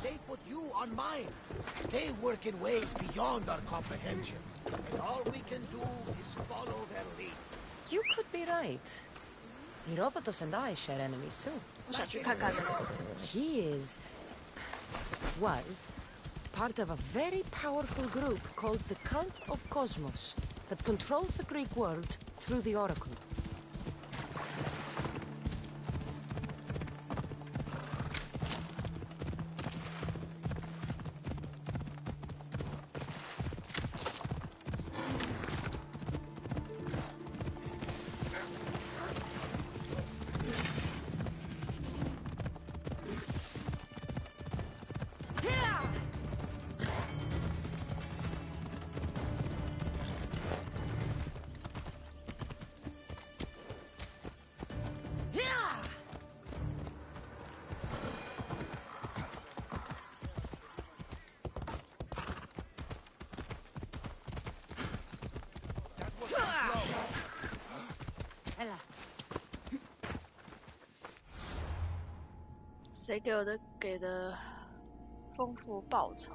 They put you on mine. They work in ways beyond our comprehension. And all we can do is follow their lead. You could be right. Herodotus and I share enemies too. He was part of a very powerful group called the Cult of Cosmos that controls the Greek world through the Oracle. 谁给的丰富报酬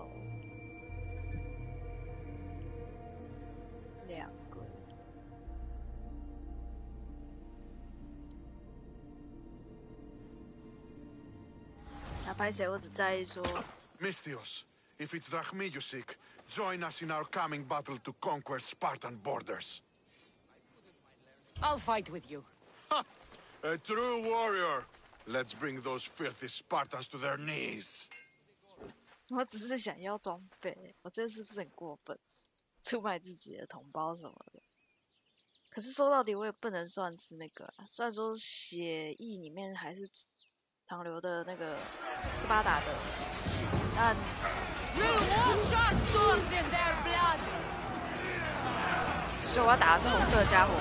？2个。想拍谁？我只在意说。Misthios, if it's Drachmi you seek, join us in our coming battle to conquer Spartan borders. I'll fight with you. Ha! A true warrior. Let's bring those filthy Spartans to their knees. 我只是想要装备，我这是不是很过分？出卖自己的同胞什么的。可是说到底，我也不能算是那个，虽然说血液里面还是残留的那个斯巴达的血，但所以我要打的是红色的家伙。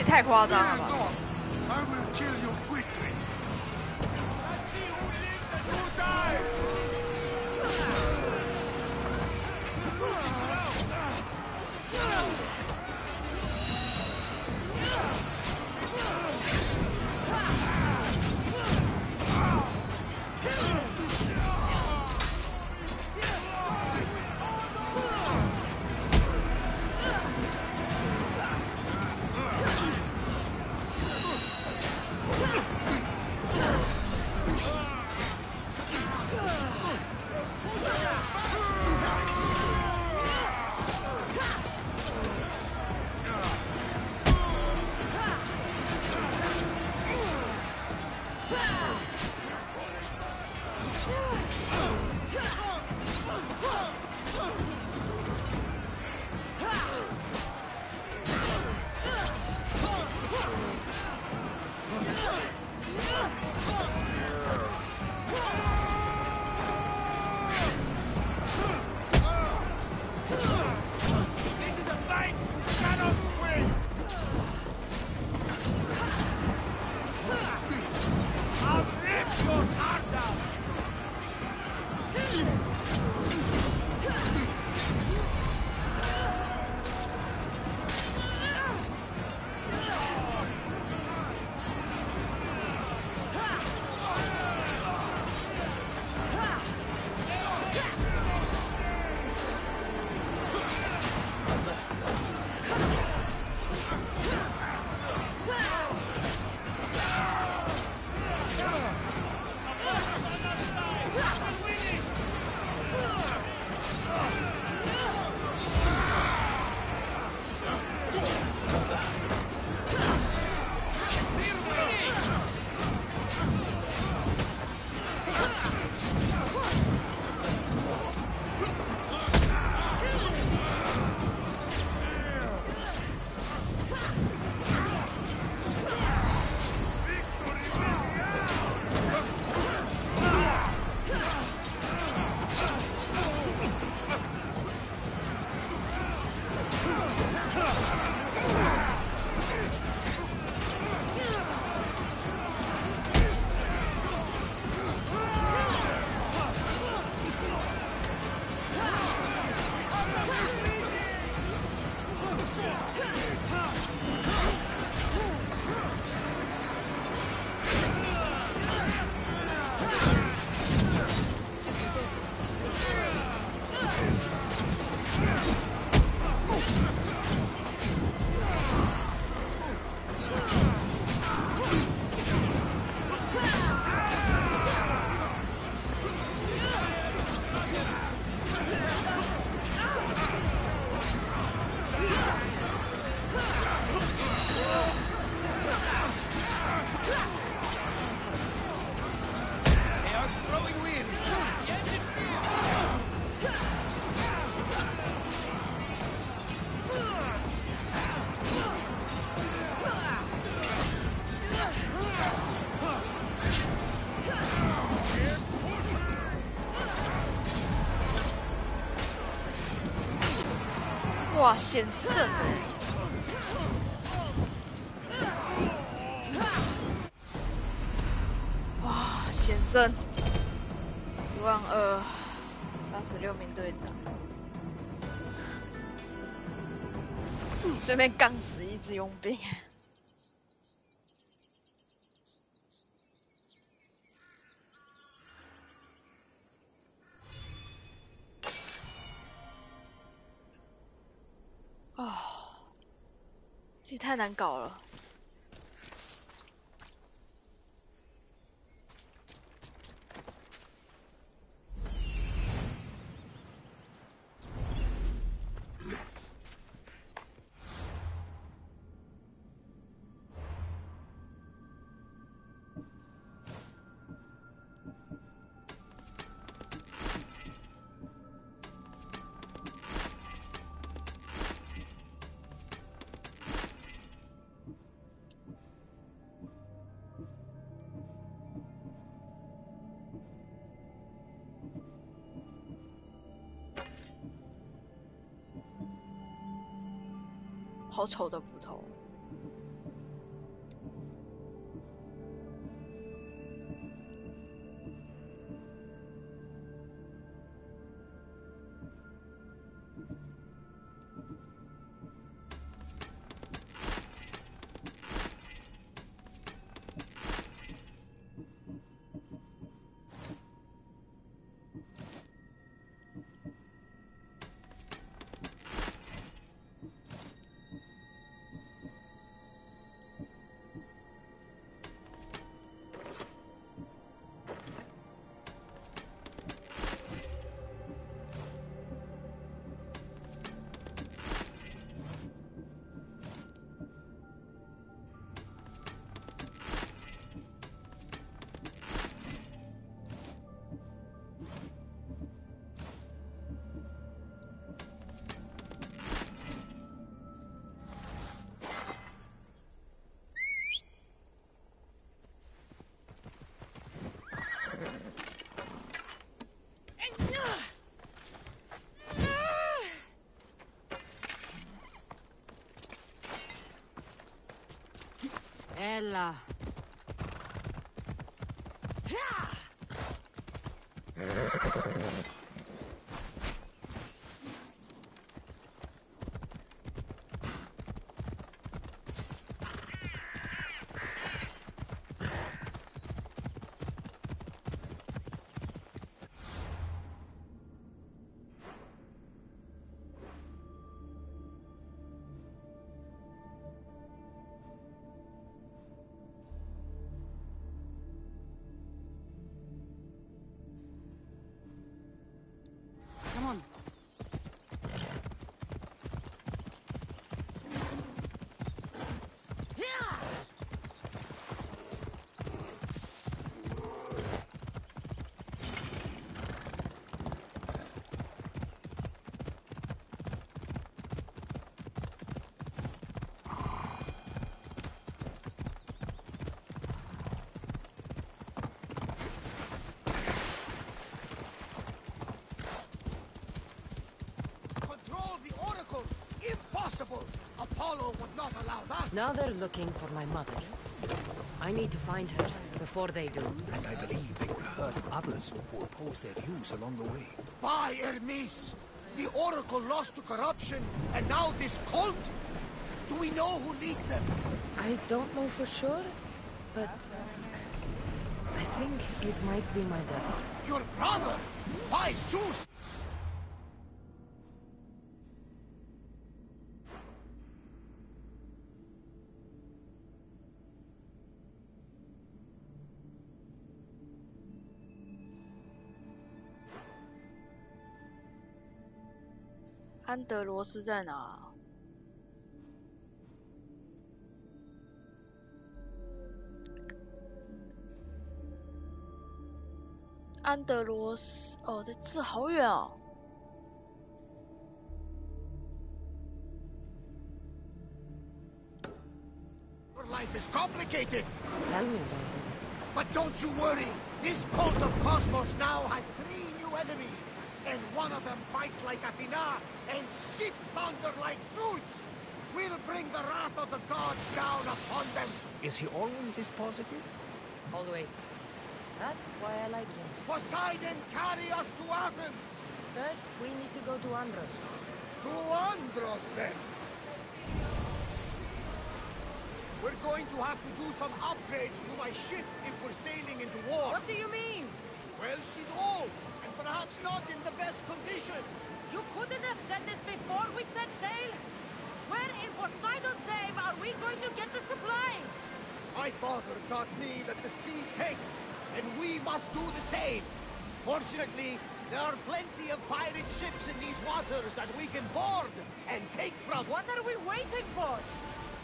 太夸张了吧！ I will kill you quickly. Let's see who lives and who dies. Victory 哇，险胜！哇，险胜！12000，杀死6名队长，顺便杠死1只佣兵。哦，这太难搞了。好丑的斧头。Ella. Come on. Apollo would not allow that. Now they're looking for my mother. I need to find her before they do. And I believe they will hurt others who oppose their views along the way. By Hermes! The Oracle lost to corruption, and now this cult? Do we know who leads them? I don't know for sure, but I think it might be my brother. Your brother? By Zeus!安德罗斯在哪？安德罗斯哦，在这好远哦。Your life is complicated. Tell me about it. But don't you worry. This cult of Cosmos now has 3 new enemies. and one of them fights like Athena and shits thunder like Zeus, we'll bring the wrath of the gods down upon them. Is he always this positive? Always. That's why I like him. Poseidon, carry us to Athens! First, we need to go to Andros. To Andros, then! We're going to have to do some upgrades to my ship if we're sailing into war. What do you mean? Well, she's old, and perhaps not in the best condition. You couldn't have said this before we set sail? Where in Poseidon's name are we going to get the supplies? My father taught me that the sea takes, and we must do the same. Fortunately, there are plenty of pirate ships in these waters that we can board and take from. What are we waiting for?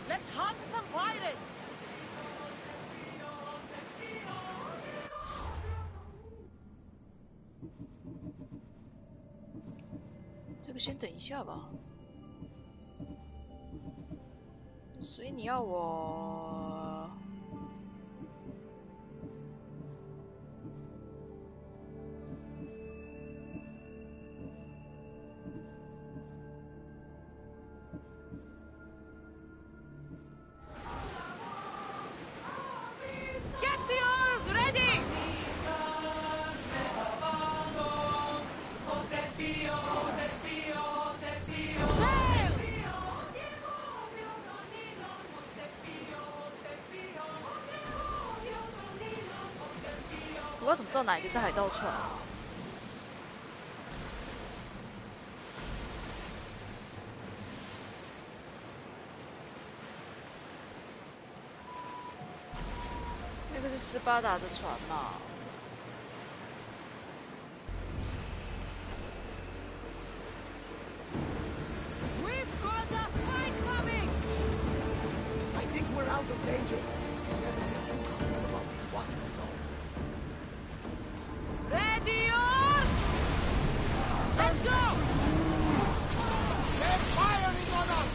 Let's hunt some pirates!这个先等一下吧。所以你要我我要怎么知道哪一个是海盗船啊？那个是斯巴达的船嘛？ Out of danger. Radios! Let's go! They're firing on us!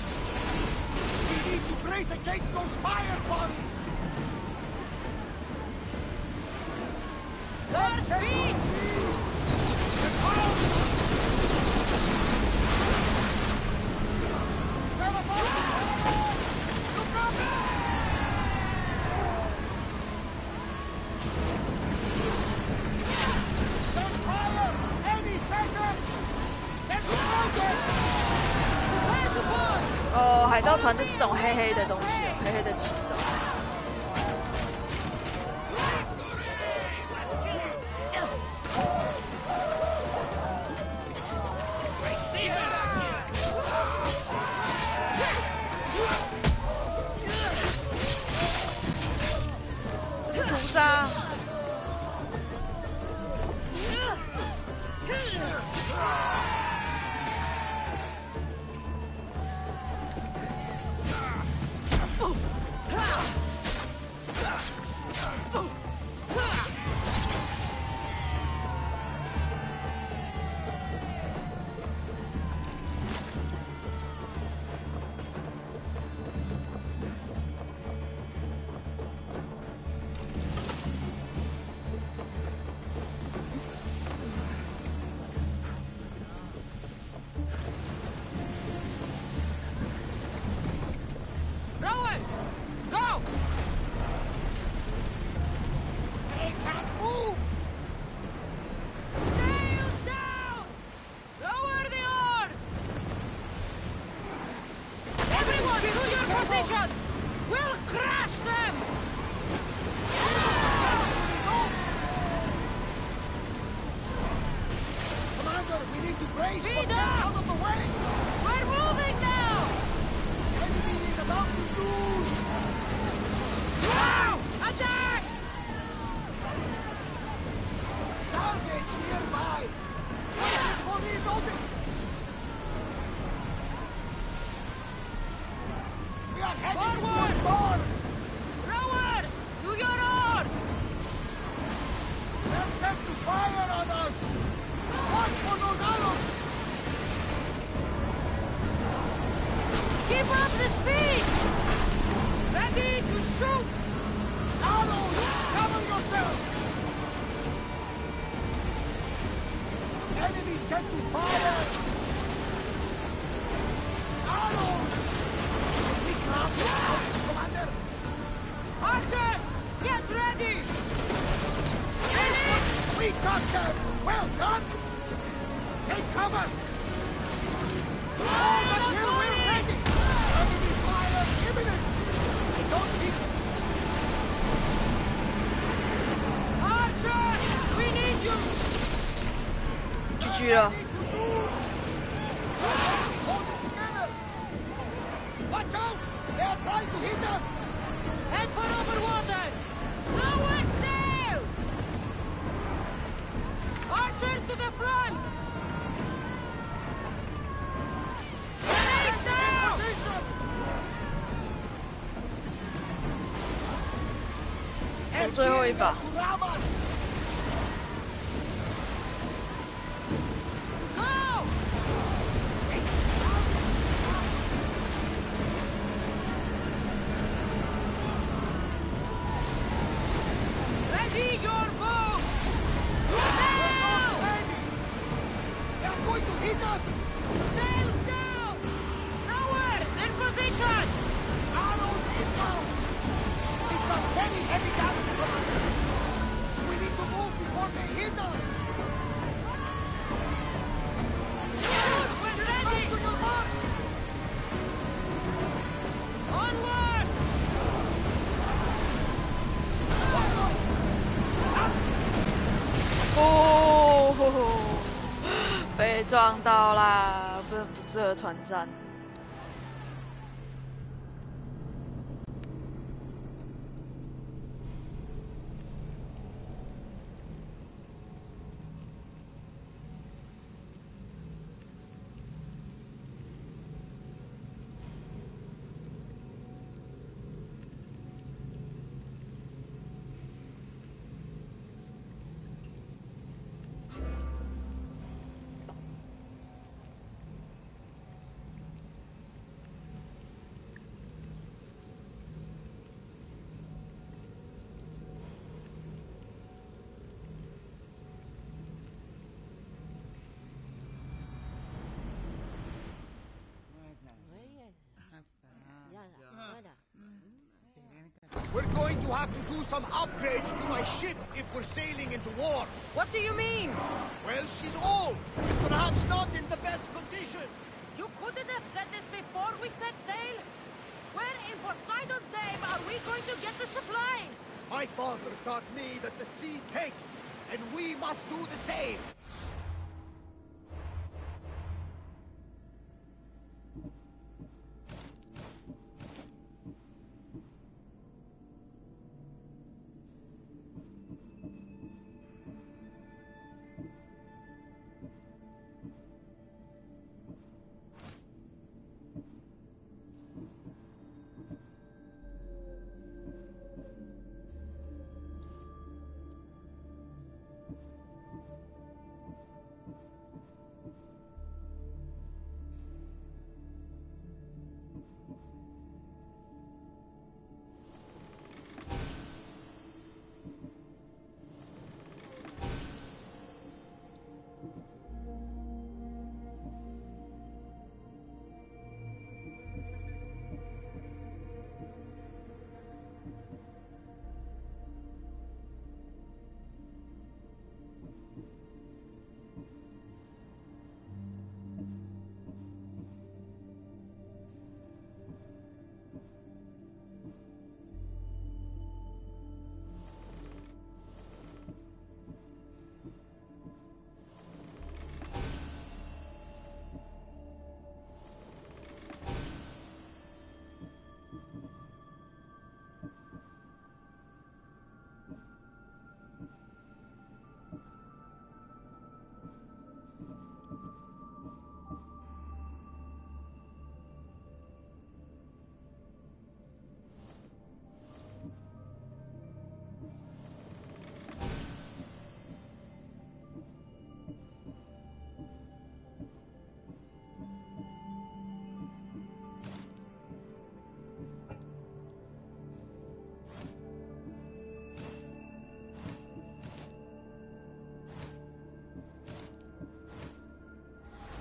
We need to brace against those fire volleys! More speed! They're firing! They're above! Look up!哦，海盗船就是这种黑黑的东西哦，黑黑的旗子。这是屠杀。Enemy set to fire! Arrows! We craft the scouts, Commander! Archers! Get ready! We got them! Well done! Take cover! All material ready! Enemy fire imminent! I don't think... Archers! We need you! GG 了。 Hold it together! Watch out! They're trying to hit us! Head for open water! Lower sail! Archers to the front! Grenades down! 最后一把。 Ready your bow! They're going to hit us! Sails down! Towers in position! Arrows inbound! We've got very heavy damage, Commander! We need to move before they hit us! When ready! To your mark! Onward! 哦，被撞到啦，不适合船战。We're going to have to do some upgrades to my ship if we're sailing into war. What do you mean? Well, she's old, and perhaps not in the best condition. You couldn't have said this before we set sail? Where in Poseidon's name are we going to get the supplies? My father taught me that the sea takes, and we must do the same.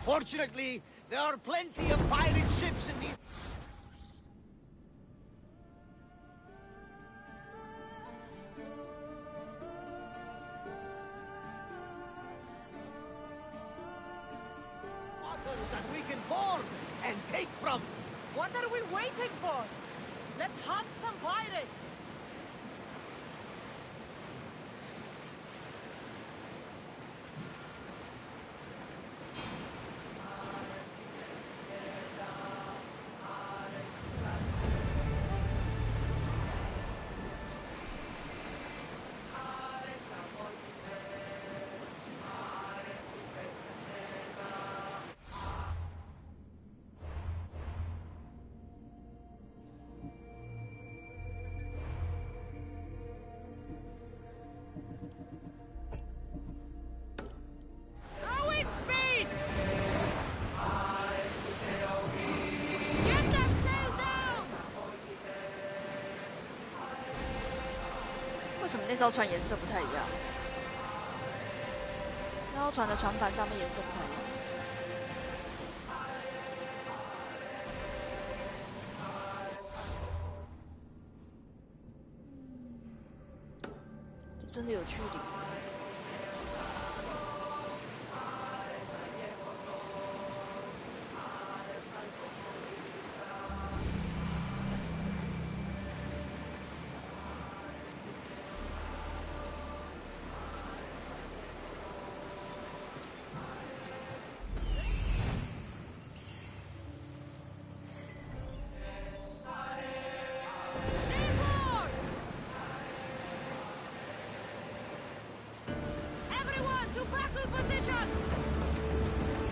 Fortunately, there are plenty of pirate ships in these... waters that we can board and take from. What are we waiting for? Let's hunt some pirates!为什么那艘船颜色不太一样？那艘船的船板上面颜色不太一样。这真的有距离。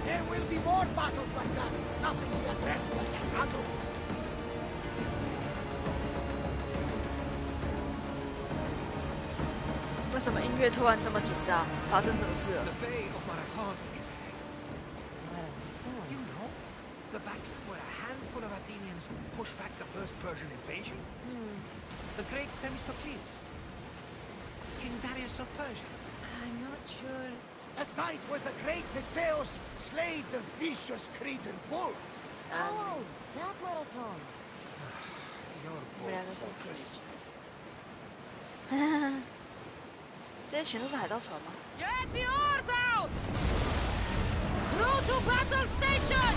There will be more battles like that. Nothing we address can handle. 为什么音乐突然这么紧张？发生什么事了？ The Bay of Marathon is ahead. You know, the battle where a handful of Athenians pushed back the first Persian invasion. The great Themistocles, King Darius of Persia. I'm not sure. A site where the great Theseus slayed the vicious Cretan bull. Oh, that marathon. 你们两个真是理解。这些全都是海盗船吗？ Get the oars out! Crew to battle station!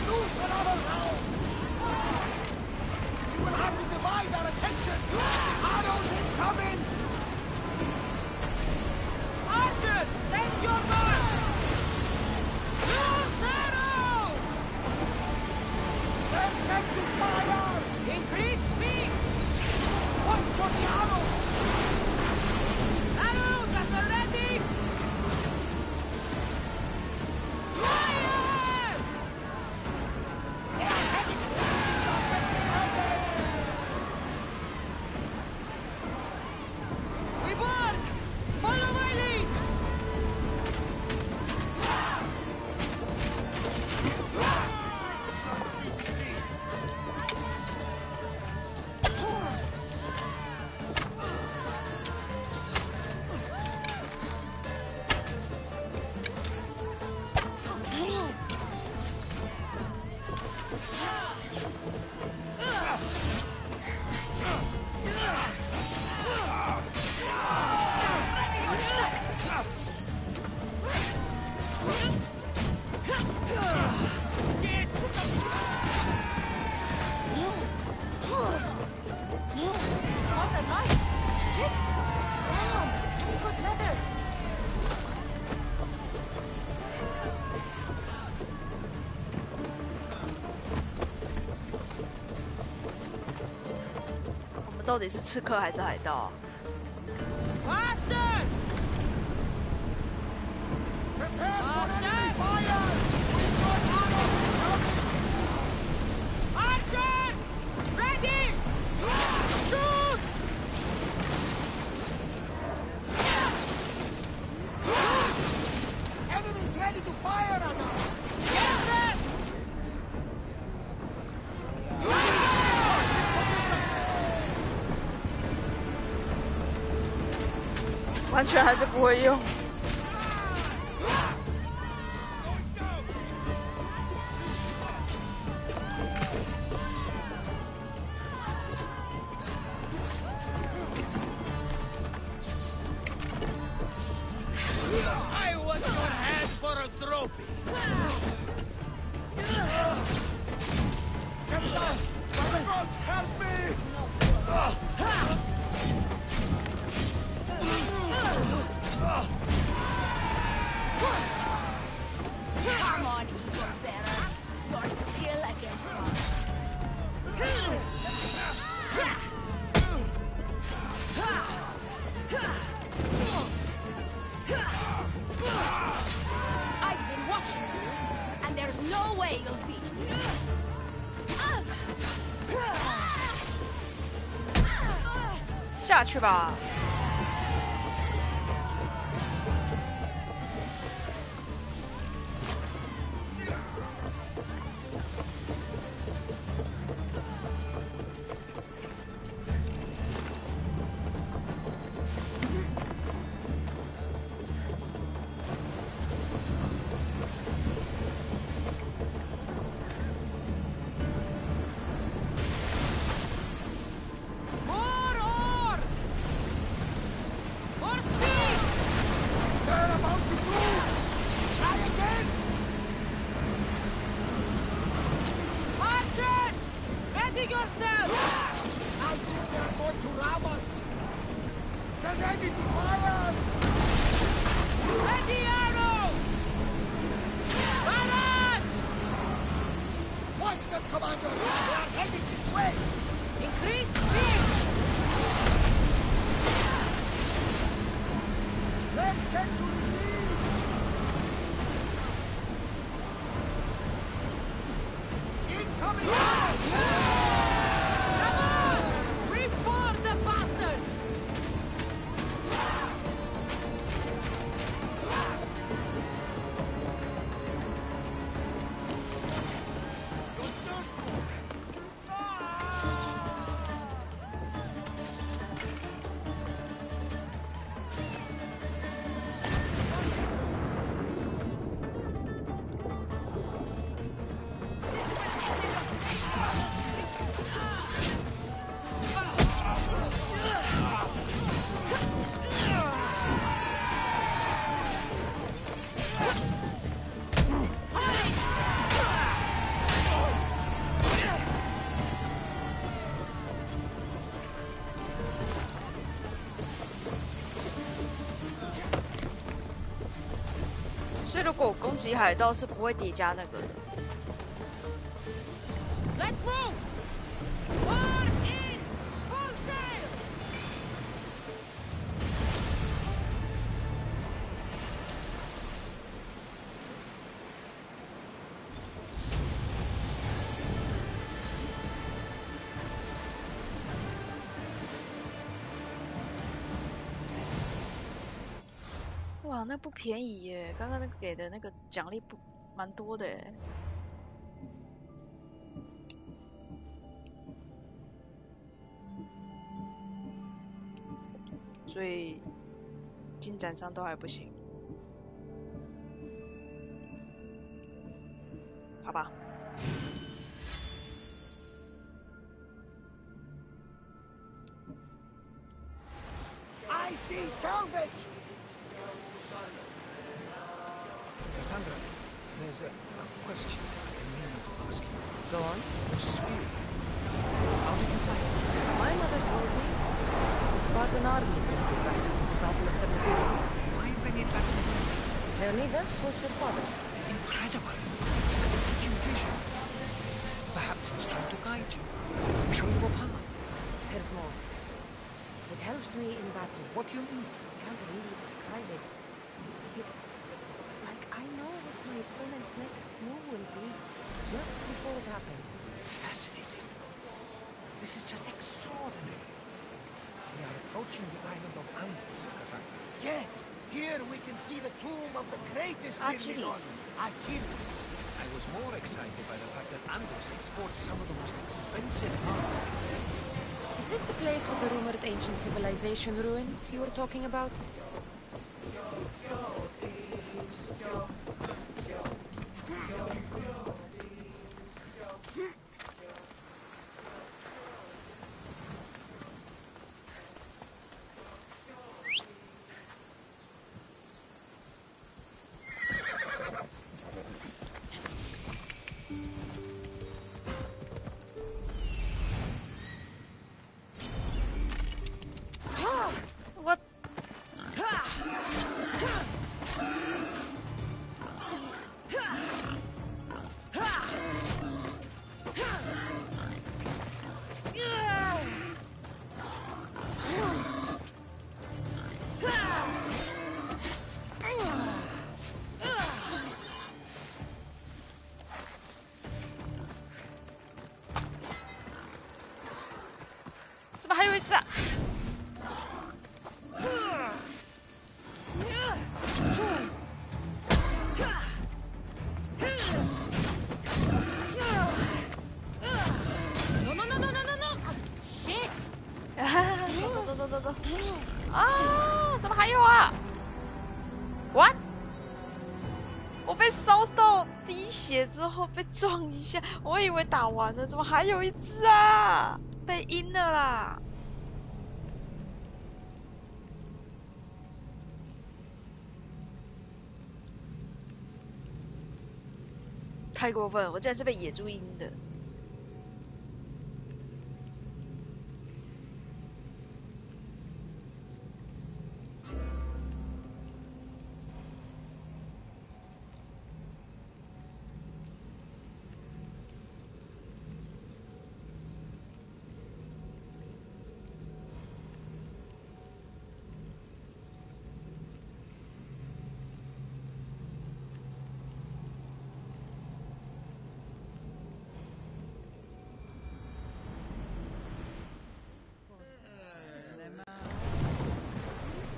Loose another round! We will have to divide our attention! Arrows incoming! Archers, take your mark! Use arrows! Let's get to fire! Increase speed! Watch for the arrows! Arrows at the ready! Fire! They are heading to the We board! Follow my lead! What a light! Shit! Sam! It's good leather!我们到底是刺客还是海盗啊？ Faster! Prepare for enemy Faster! fire! We've got arrows coming! Archers! Ready! Shoot! Enemies ready to fire at us! Get them! 完全还是不会用。for a trophy. Gods, help me! Come on, evil bearer. Your skill against mine. I've been watching you, and there's no way you'll beat me. 下去吧。如果我攻击海盗是不会叠加那个的。Let's move! All in! Full sail! 哇，那不便宜耶！刚刚那个给的那个奖励不蛮多的耶。所以进展上都还不行，好吧。I see salvage! Cassandra, there's a question I mean to ask you. Go on. Your spear. How did you find it? My mother told me the Spartan army brings it back from the Battle of Thermopylae. Why bring it back to me? Leonidas was her father. Incredible. It gives you visions. Perhaps it's trying to guide you, show you a path. There's more. It helps me in battle. What do you mean? I can't really describe it. It's like I know what my opponent's next move will be just before it happens. Fascinating. This is just extraordinary. We are approaching the island of Andros, Cassandra. Yes, here we can see the tomb of the greatest Achilles. Achilles. I was more excited by the fact that Andros exports some of the most expensive armor. Is this the place with the rumored ancient civilization ruins you were talking about? What？ 我被烧到滴血之后被撞一下，我以为打完了，怎么还有一只啊？被阴了啦！太过分了，我竟然是被野猪阴的。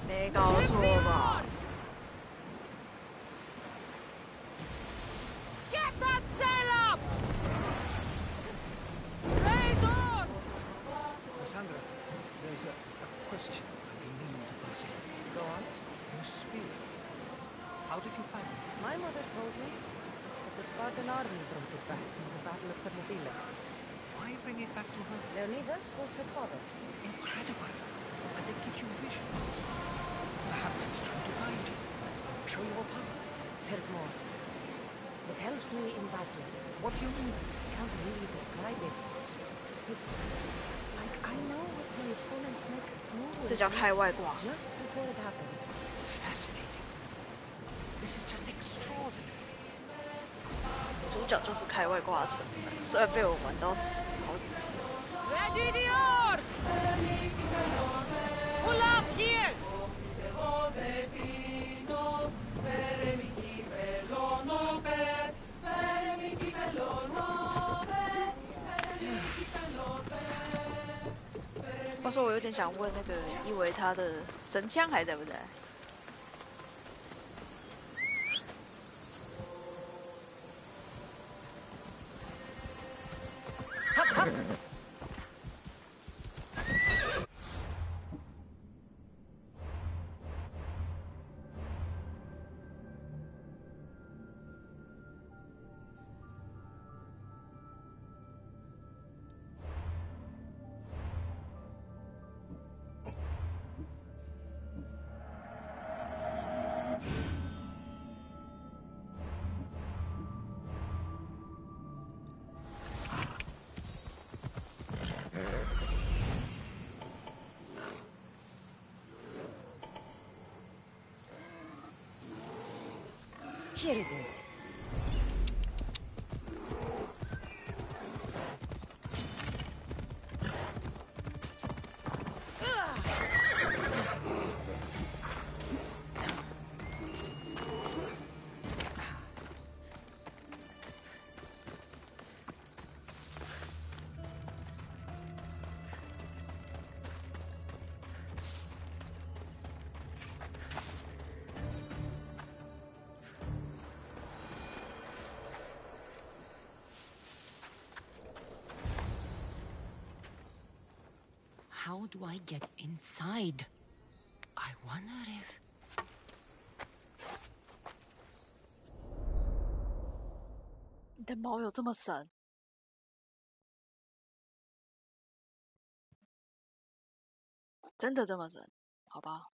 没搞错吧 Get that sail up! Raise oars! Cassandra, there's a question I've been meaning to ask you. Go on. Your spear. How did you find it? My mother told me that the Spartan army brought it back from the Battle of Thermopylae. Why bring it back to her? Leonidas was her father. Incredible. And they give you visions. Perhaps it's trying to guide you. Show your power. There's more. It helps me in battle. What do you mean? I can't really describe it. It's like I know what my opponent's next move will be 这叫开外挂 just before it happens. Fascinating. This is just extraordinary. 主角就是开外挂的存在，虽然被我玩到死好几次。 Ready the oars! Pull up here! Yeah. 话说我有点想问那个伊维他的神枪还在不在？Here it is. How do I get inside? I wonder if... 你的毛有这么神？真的这么神？好吧。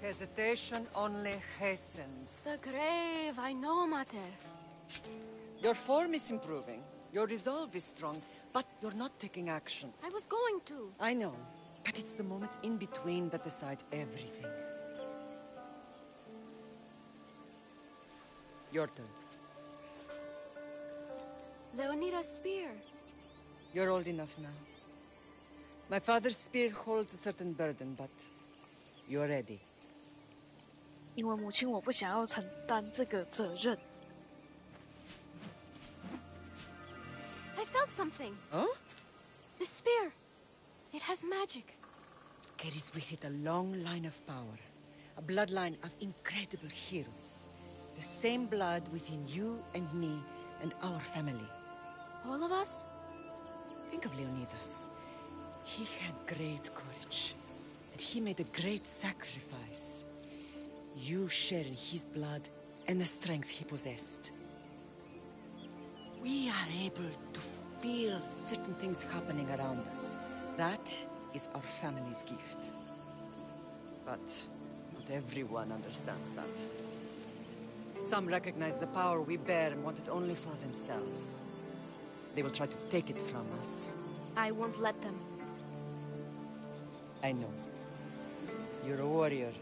Hesitation only hastens. The grave, I know, Mater. Your form is improving. Your resolve is strong, but you're not taking action. I was going to. I know, but it's the moments in between that decide everything. Your turn. Leonidas' spear. You're old enough now. My father's spear holds a certain burden, but you're ready. 因为母亲，我不想要承担这个责任。I felt something. Huh? The spear. It has magic. Carries with it a long line of power. A bloodline of incredible heroes. The same blood within you and me and our family. All of us? Think of Leonidas. He had great courage. And he made a great sacrifice. You share in his blood and the strength he possessed. We are able to feel certain things happening around us. That is our family's gift. But not everyone understands that. Some recognize the power we bear and want it only for themselves. They will try to take it from us. I won't let them. I know. You're a warrior.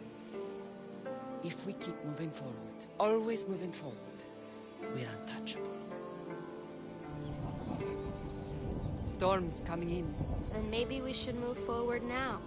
If we keep moving forward, always moving forward, we're untouchable. Storm's coming in. Then maybe we should move forward now.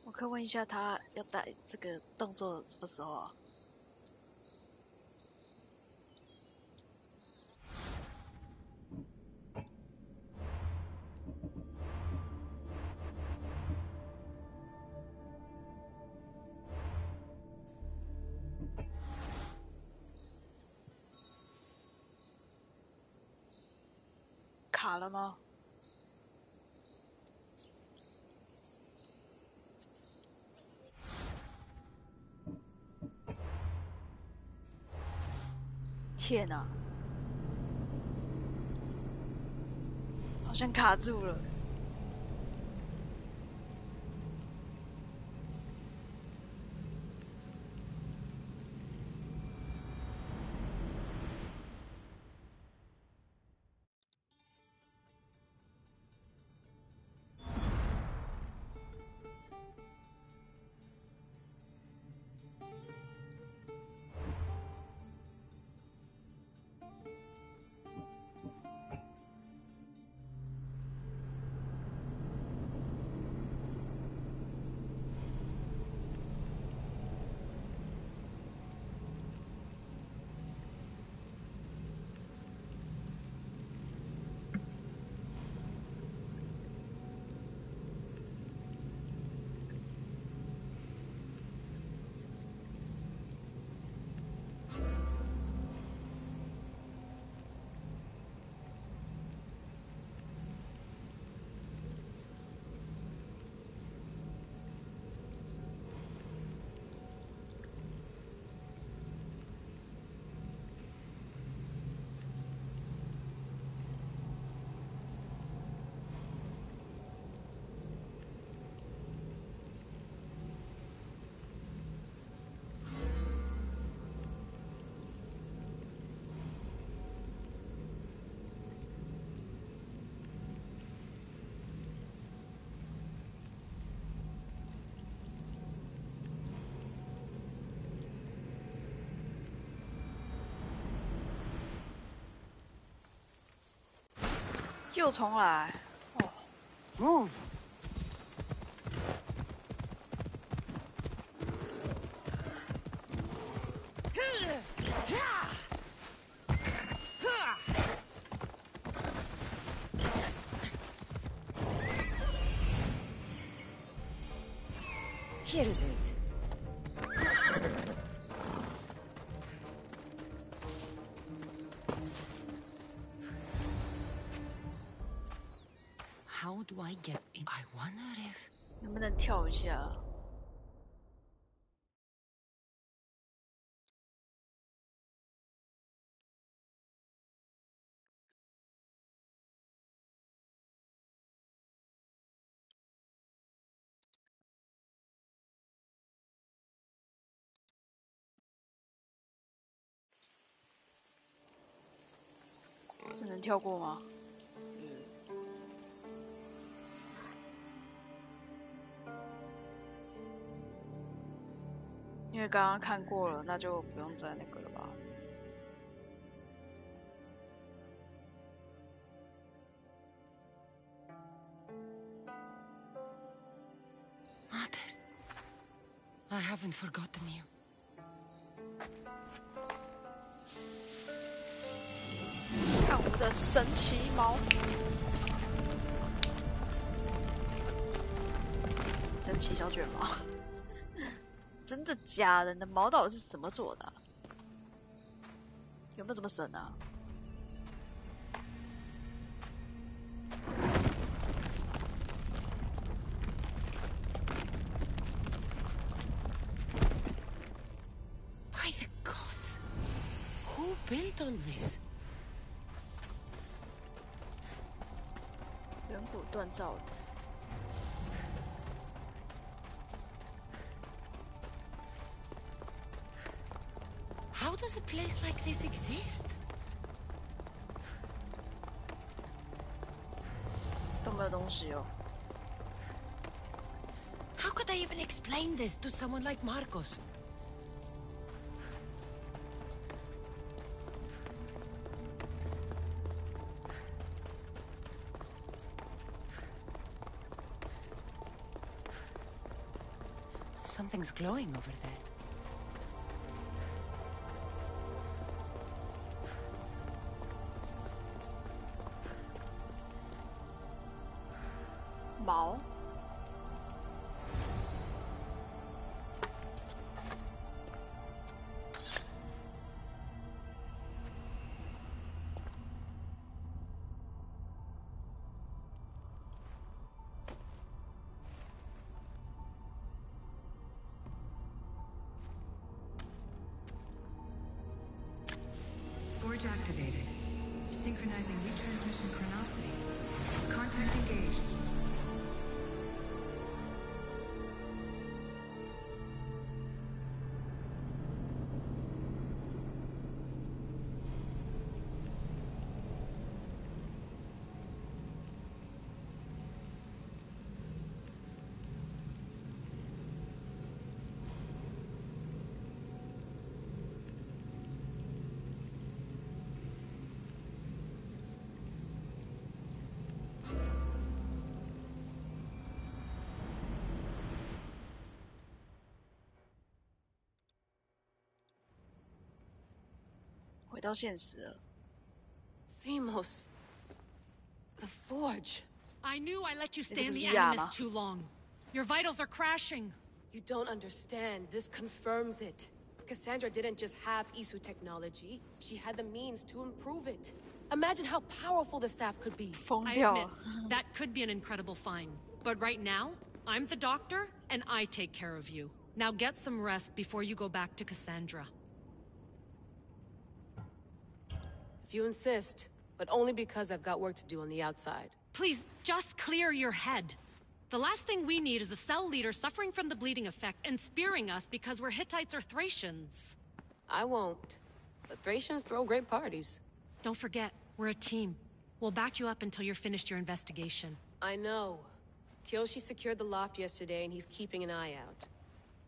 我可以问一下他要带这个动作什么时候啊？卡了吗？天哪，好像卡住了。又重来。哦 Move. Here it is. How do I get in? I wonder if... 能不能跳一下？这能跳过吗？因为刚刚看过了，那就不用再那个了吧。Mother, I haven't forgotten you. 看我的神奇矛，神奇小卷毛。真的假的？你的矛到底是怎么做的啊？有没有这么神啊？ By the gods! Who built all this? 远古锻造的。 How does a place like this exist? 都没有东西哦。 How could I even explain this to someone like Marcos? Something's glowing over there. 矛。Forge activated. Synchronizing retransmission chronicity. Contact engaged.回到现实了。 Themos. The Forge. I knew I let you stand the Animus too long. Your vitals are crashing. You don't understand. This confirms it. Cassandra didn't just have Isu technology. She had the means to improve it. Imagine how powerful the staff could be. I admit, that could be an incredible find. But right now, I'm the doctor, and I take care of you. Now get some rest before you go back to Cassandra. If you insist, but only because I've got work to do on the outside. Please, just clear your head. The last thing we need is a cell leader suffering from the bleeding effect and spearing us because we're Hittites or Thracians. I won't. The Thracians throw great parties. Don't forget, we're a team. We'll back you up until you're finished your investigation. I know. Kyoshi secured the loft yesterday and he's keeping an eye out.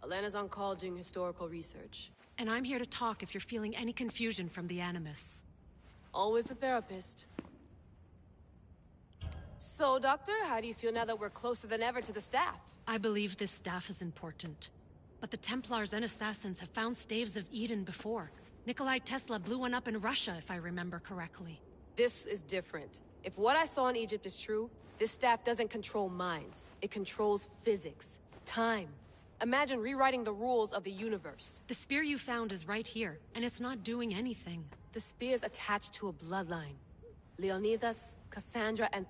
Elena's on call doing historical research. And I'm here to talk if you're feeling any confusion from the Animus. Always the therapist. So, Doctor, how do you feel now that we're closer than ever to the staff? I believe this staff is important. But the Templars and Assassins have found staves of Eden before. Nikolai Tesla blew one up in Russia, if I remember correctly. This is different. If what I saw in Egypt is true, this staff doesn't control minds. It controls physics, time. Imagine rewriting the rules of the universe. The spear you found is right here, and it's not doing anything. The spear's attached to a bloodline. Leonidas, Cassandra, and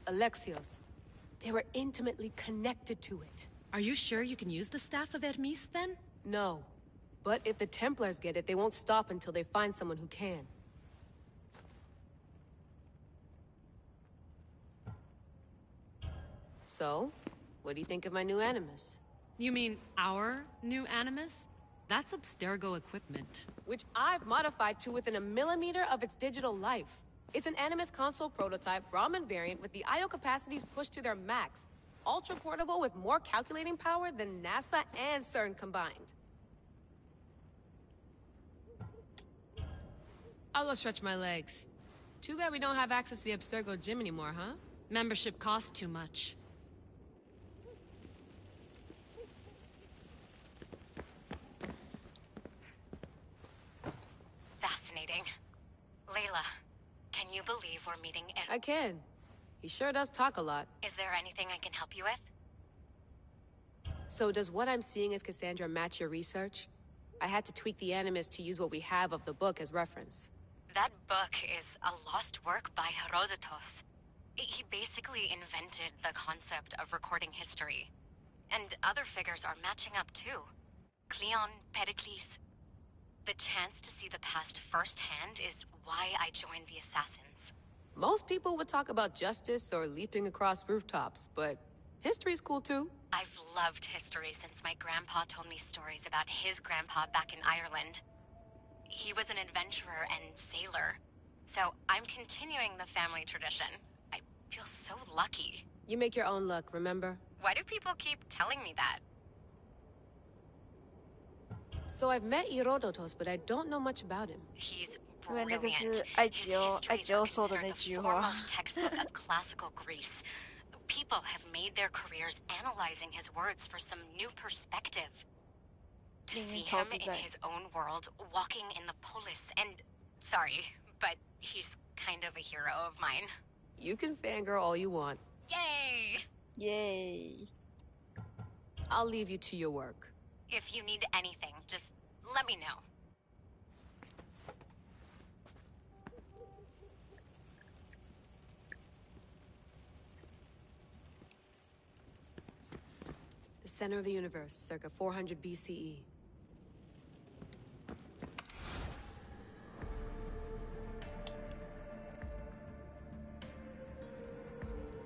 Alexios. They were intimately connected to it. Are you sure you can use the Staff of Hermes, then? No. But if the Templars get it, they won't stop until they find someone who can. So, what do you think of my new Animus? You mean our new Animus? That's Abstergo equipment. Which I've modified to within a millimeter of its digital life. It's an Animus console prototype, Raman variant, with the I/O capacities pushed to their max. Ultra portable with more calculating power than NASA and CERN combined. I'll go stretch my legs. Too bad we don't have access to the Abstergo gym anymore, huh? Membership costs too much. Fascinating. Layla, can you believe we're meeting I can. He sure does talk a lot. Is there anything I can help you with? So does what I'm seeing as Cassandra match your research? I had to tweak the Animus to use what we have of the book as reference. That book is a lost work by Herodotus. He basically invented the concept of recording history. And other figures are matching up too. Cleon, Pericles. The chance to see the past firsthand is why I joined the Assassins. Most people would talk about justice or leaping across rooftops, but history's cool too. I've loved history since my grandpa told me stories about his grandpa back in Ireland. He was an adventurer and sailor, so I'm continuing the family tradition. I feel so lucky. You make your own luck, remember? Why do people keep telling me that? So I've met Herodotus, but I don't know much about him. He's 因为那个是 brilliant. 艾 His 吉欧 histories 说 are 的那 considered 句 the 话。 foremost textbook of classical Greece. People have made their careers analyzing his words for some new perspective. To see him in his own world, walking in the polis, and... Sorry, but he's kind of a hero of mine. You can fangirl all you want. Yay! Yay! I'll leave you to your work. If you need anything, just let me know. The center of the universe, circa 400 BCE.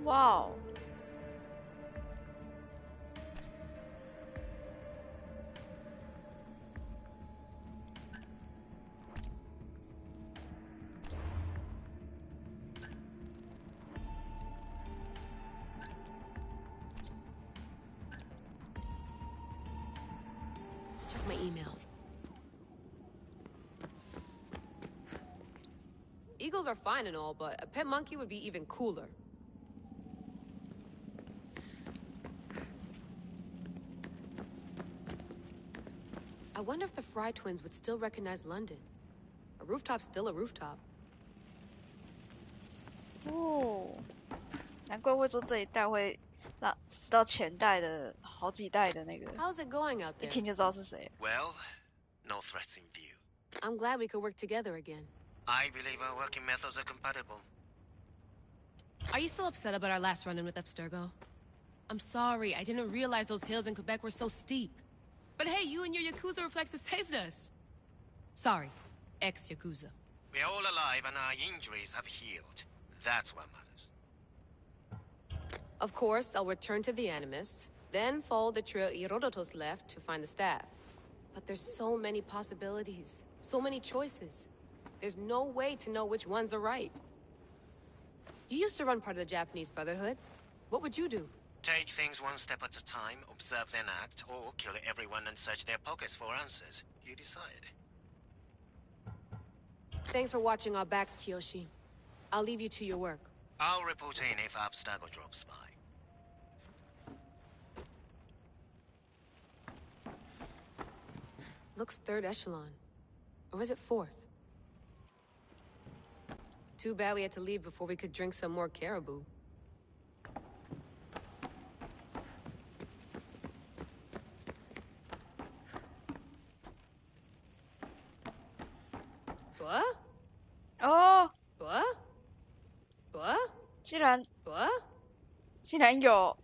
Wow. Check my email. Eagles are fine and all, but a pet monkey would be even cooler. I wonder if the Fry twins would still recognize London. A rooftop's still a rooftop. 哦，难怪会说这一代会让知道前代的好几代的那个， How's it going out 一 there? 听就知道是谁。 Well, no threats in view. I'm glad we could work together again. I believe our working methods are compatible. Are you still upset about our last run-in with Abstergo? I'm sorry, I didn't realize those hills in Quebec were so steep. But hey, you and your Yakuza reflexes saved us. Sorry, ex-Yakuza. We're all alive and our injuries have healed. That's what matters. Of course, I'll return to the Animus, then follow the trail Herodotus left to find the staff. But there's so many possibilities, so many choices. There's no way to know which ones are right. You used to run part of the Japanese Brotherhood. What would you do? Take things one step at a time, observe then act, or kill everyone and search their pockets for answers. You decide. Thanks for watching our backs, Kiyoshi. I'll leave you to your work. I'll report in if Abstergo drops by. Looks third echelon. Or is it fourth? Too bad we had to leave before we could drink some more caribou. What?哦， What? What? 既然 What? 既然有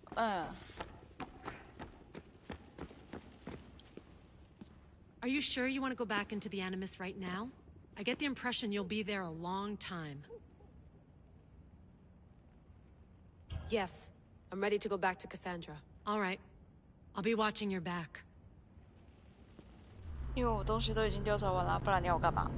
Are you sure you want to go back into the Animus right now? I get the impression you'll be there a long time. Yes. I'm ready to go back to Cassandra. All right. I'll be watching your back. 因为我东西都已经调查完了，不然你要我干嘛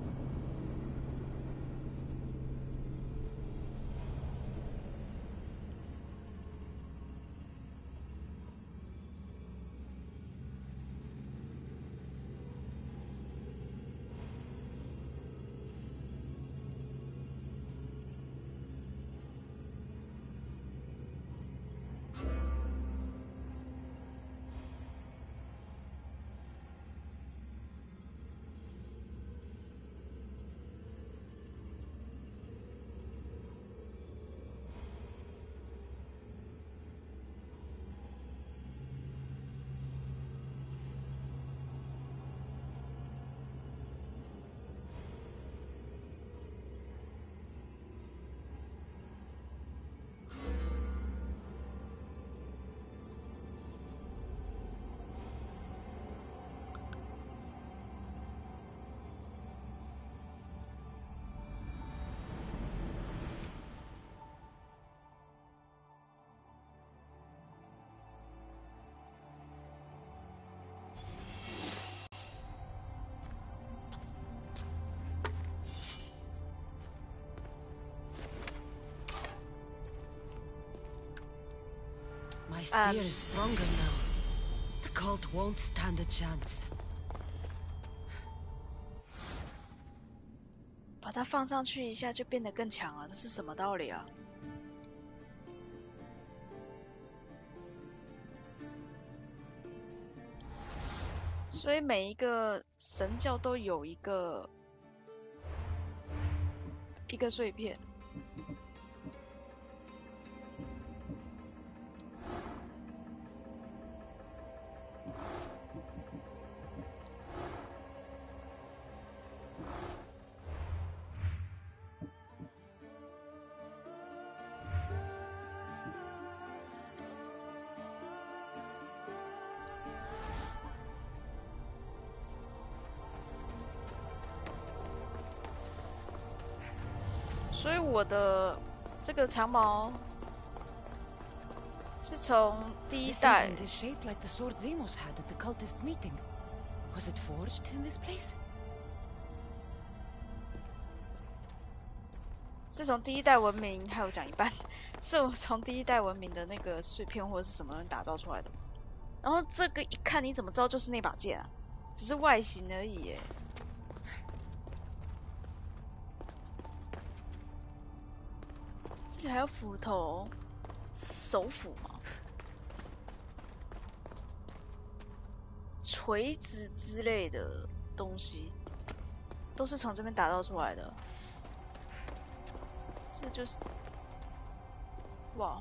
？My spear is stronger now. The cult won't stand a chance. 把它放上去一下就变得更强了，这是什么道理啊？所以每一个神教都有一个碎片。所以我的这个长矛是从第一代。This is shaped like the sword Demos had at the cultist meeting. Was it forged in this place? 是从第一代文明，还有讲一半，是我从第一代文明的那个碎片或者是什么东西打造出来的。然后这个一看你怎么知道就是那把剑啊？只是外形而已耶。这里还有斧头、手斧吗？锤子之类的东西，都是从这边打造出来的。这就是，哇！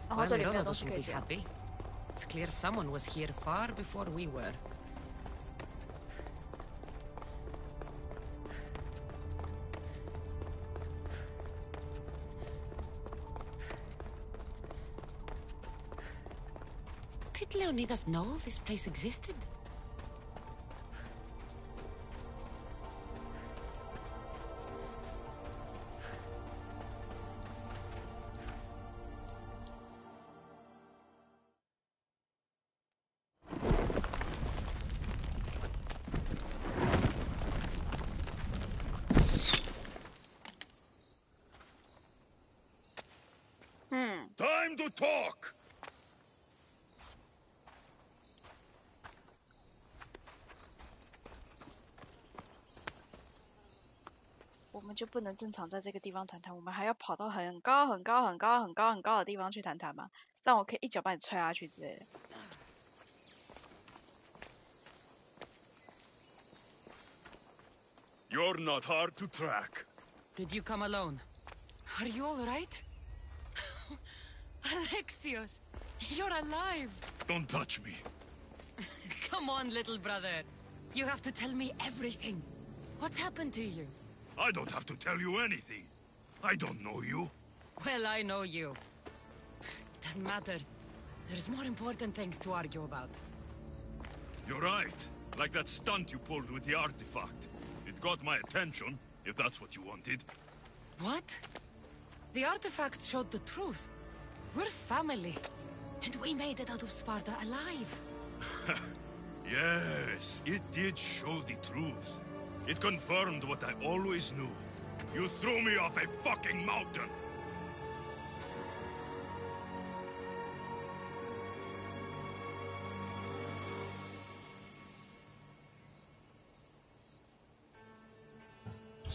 然后这里没有东西可以捡。It's clear someone was here far before we were. Did Leonidas know this place existed? Time to talk! 就不能正常在这个地方谈谈？我们还要跑到很高很高很高很高很高的地方去谈谈吗？让我可以一脚把你踹下去之类的。You're not hard to track. Did you come alone? Are you all right? Alexios, you're alive. Don't touch me. Come on, little brother. You have to tell me everything. What's happened to you? I don't have to tell you anything. I don't know you. Well, I know you. It doesn't matter. There's more important things to argue about. You're right. Like that stunt you pulled with the artifact. It got my attention, if that's what you wanted. What? The artifact showed the truth. We're family. And we made it out of Sparta alive. Yes, it did show the truth. It confirmed what I always knew. You threw me off a fucking mountain!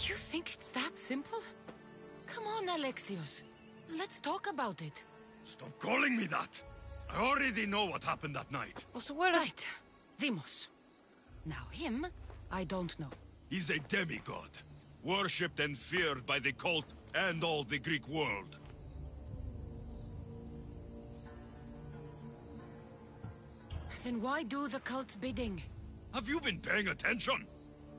You think it's that simple? Come on, Alexios. Let's talk about it. Stop calling me that! I already know what happened that night. Right. Demos. Now him, I don't know. He's a demigod. Worshipped and feared by the cult and all the Greek world. Then why do the cult's bidding? Have you been paying attention?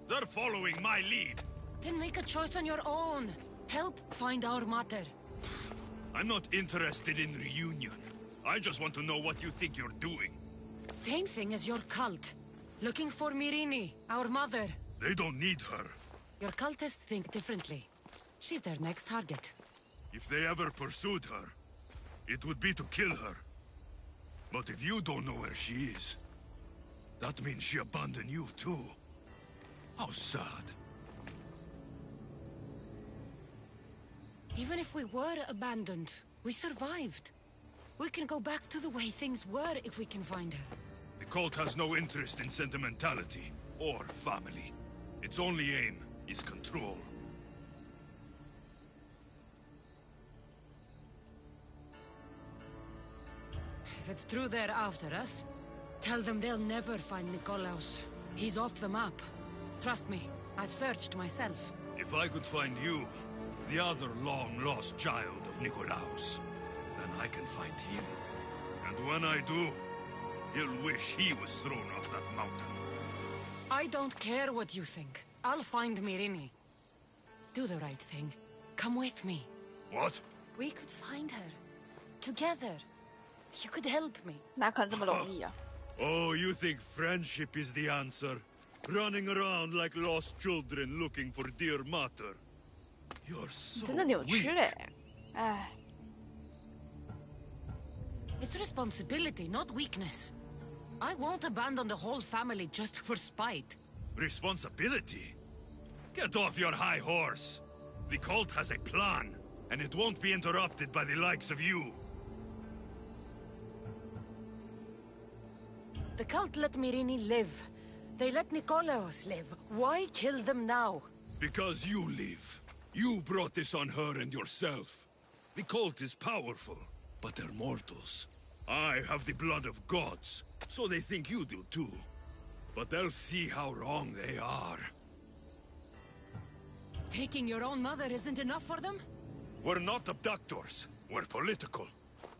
They're following my lead. Then make a choice on your own. Help find our mater. I'm not interested in reunion. I just want to know what you think you're doing. Same thing as your cult. Looking for Myrrine, our mother. They don't need her. Your cultists think differently. She's their next target. If they ever pursued her, it would be to kill her. But if you don't know where she is, that means she abandoned you too. How sad. Even if we were abandoned, we survived. We can go back to the way things were if we can find her. The cult has no interest in sentimentality or family. Its only aim is control. If it's true they're after us, tell them they'll never find Nikolaos. He's off the map. Trust me, I've searched myself. If I could find you, the other long-lost child of Nikolaos, then I can find him. And when I do, he'll wish he was thrown off that mountain. I don't care what you think. I'll find Myrrine. Do the right thing. Come with me. What? We could find her. Together. You could help me. 哪可能这么容易啊？ Oh, you think friendship is the answer? Running around like lost children looking for dear mater. You're so 真的扭曲 weak. 嘞，哎。 It's responsibility, not weakness. I won't abandon the whole family just for spite. Responsibility? Get off your high horse. The cult has a plan, and it won't be interrupted by the likes of you. The cult let Myrrine live. They let Nikolaos live. Why kill them now? Because you live. You brought this on her and yourself. The cult is powerful, but they're mortals. I have the blood of gods, so they think you do too. But they'll see how wrong they are. Taking your own mother isn't enough for them? We're not abductors. We're political.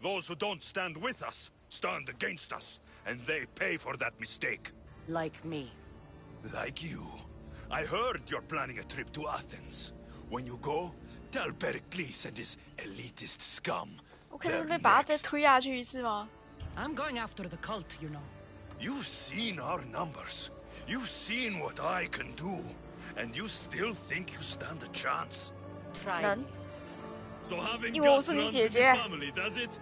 Those who don't stand with us stand against us, and they pay for that mistake. Like me. Like you. I heard you're planning a trip to Athens. When you go, tell Pericles and his elitist scum. 我可以把他再推下去一次吗？ I'm going after the cult, you know. You've seen our numbers. You've seen what I can do. And you still think you stand a chance? Try. None. So having 因为我 guts 是你 runs 姐 in the 姐。 family, does it?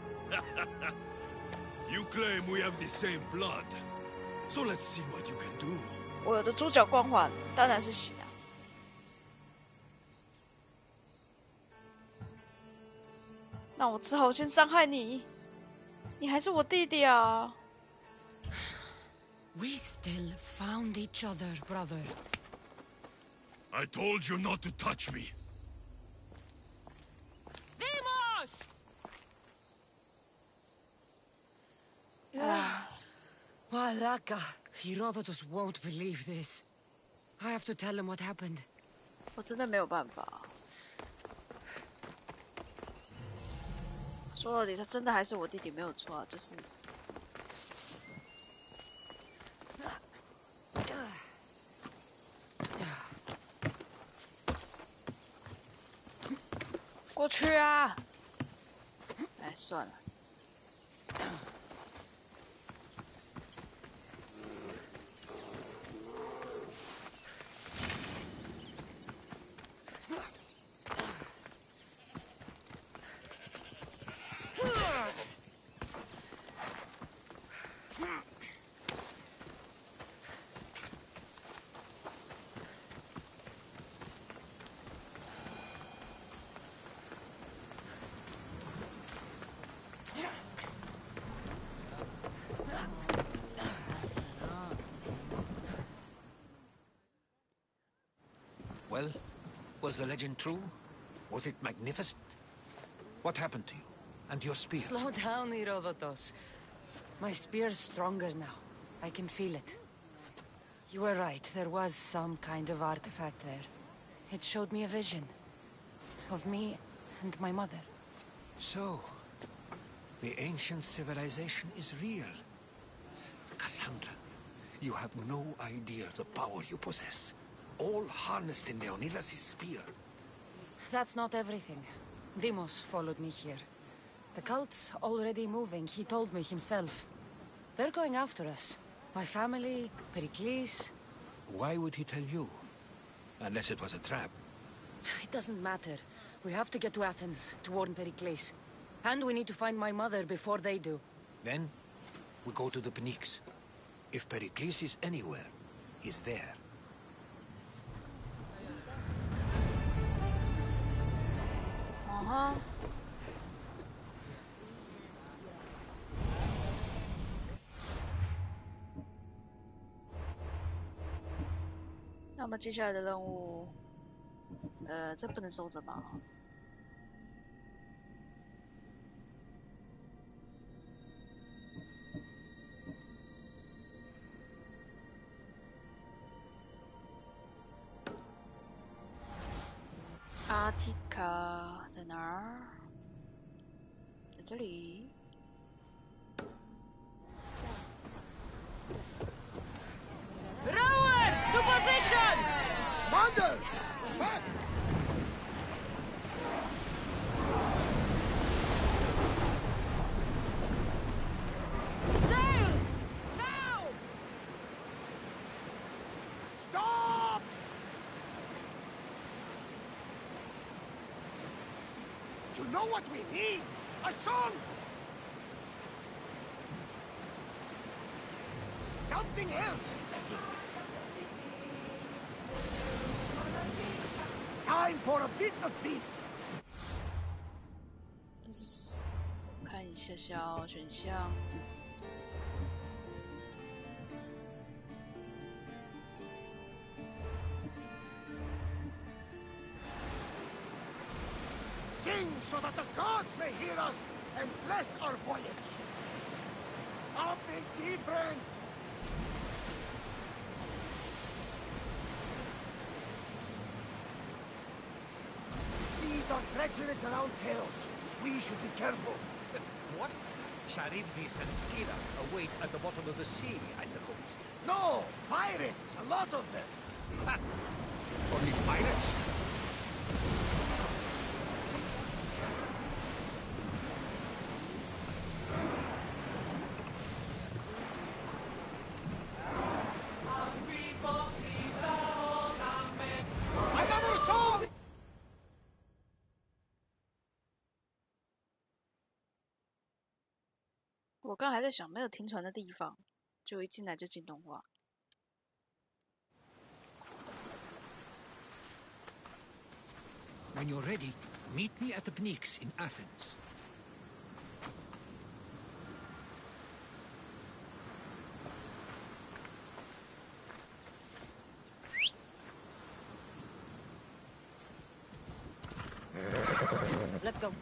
You claim we have the same blood. So let's see what you can do. 我有的主角光环，当然是行啊。那我只好先伤害你，你还是我弟弟啊。 We still found each other, brother. I told you not to touch me. Malaka! Herodotus won't believe this. I have to tell him what happened. 我真的没有办法。说到底，他真的还是我弟弟没有错啊，就是。过去啊！哎，算了。Well, was the legend true? Was it magnificent? What happened to you? And your spear? Slow down, Herodotus. My spear's stronger now. I can feel it. You were right, there was some kind of artifact there. It showed me a vision. Of me and my mother. So, the ancient civilization is real. Cassandra, you have no idea the power you possess. All harnessed in Leonidas' spear. That's not everything. Deimos followed me here. The cult's already moving, he told me himself. They're going after us. My family, Pericles. Why would he tell you? Unless it was a trap. It doesn't matter. We have to get to Athens, to warn Pericles. And we need to find my mother before they do. Then, we go to the Pnyx. If Pericles is anywhere, he's there. Uh-huh. 那么接下来的任务，这不能收着吧？阿提卡在哪儿？在这里。Rowers to positions! Commander! Back! Sails! Now! Stop! You know what we need? A song! Something else! Time for a bit of peace! 这是看一下小选项。Sing so that the gods may hear us and bless our voyage! Something different! Seas are treacherous around Hells. We should be careful. What? Charybdis and Scylla await at the bottom of the sea, I suppose. No! Pirates! A lot of them! Ha! Only pirates? Another song! 我刚还在想没有停船的地方，就一进来就进动画。When you're ready, meet me at the Pnyx in Athens. Let's go.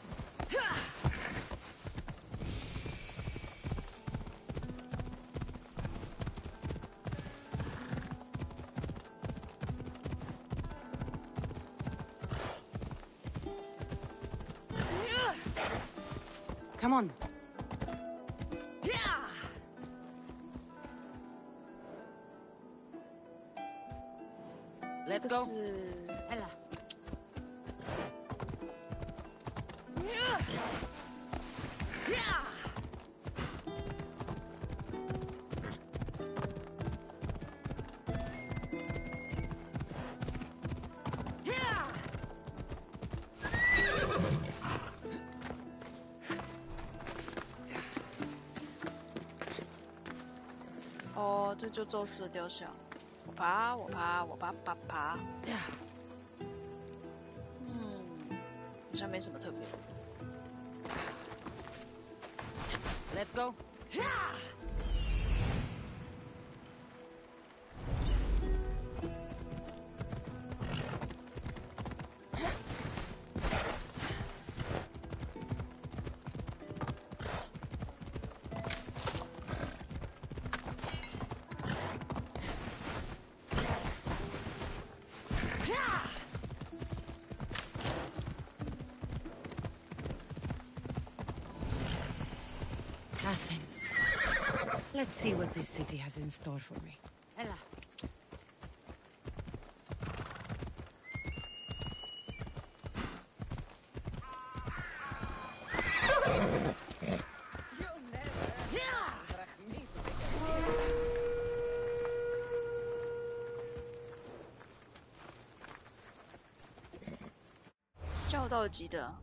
Come on. Let's go. Ella.哦，这就宙斯的雕像。我爬，我爬，我爬爬爬。好像没什么特别的。Let's go. Athens. Let's see what this city has in store for me. Ella.这叫我到几的？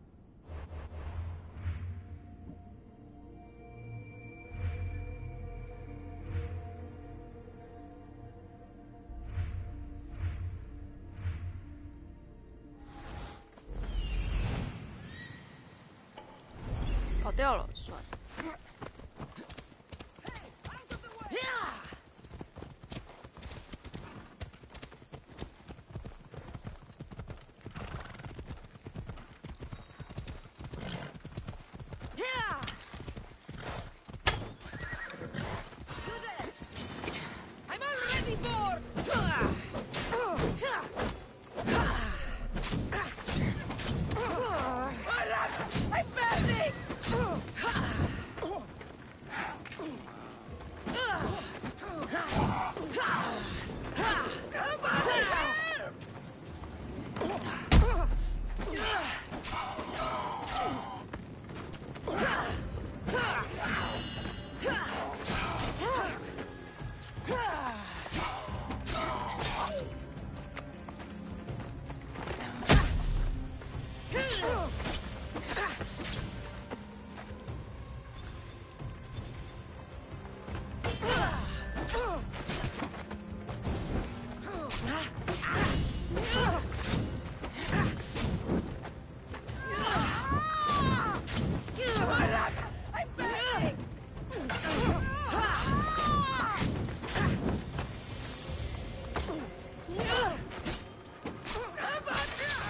跑掉了，算了。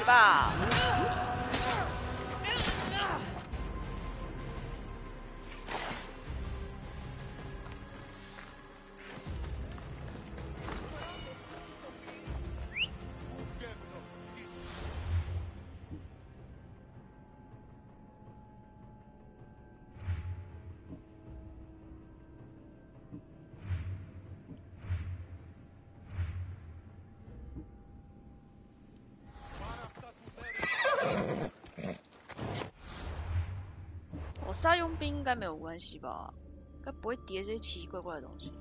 吧。杀佣兵应该没有关系吧？应该不会叠这些奇奇怪怪的东西。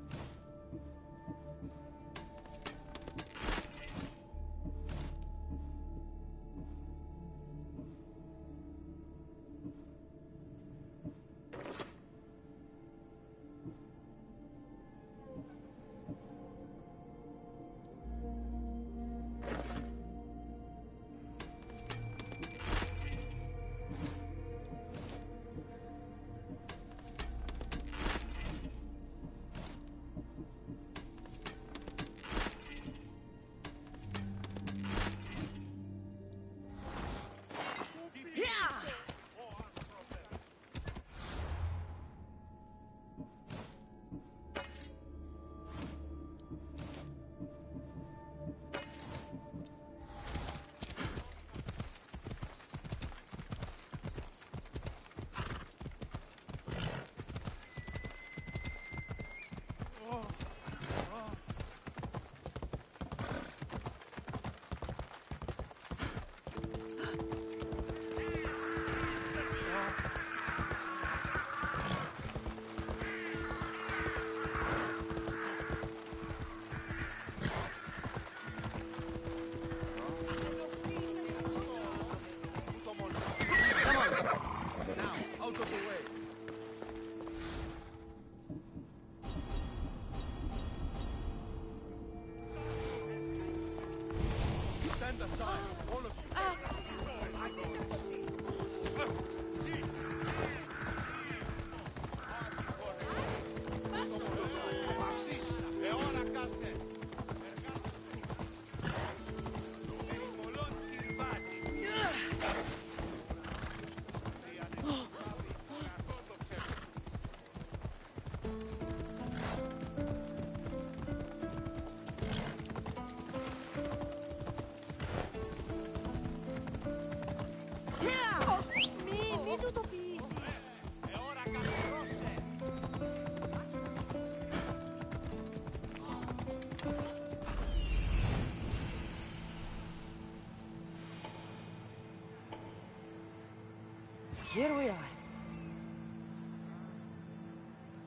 Here we are.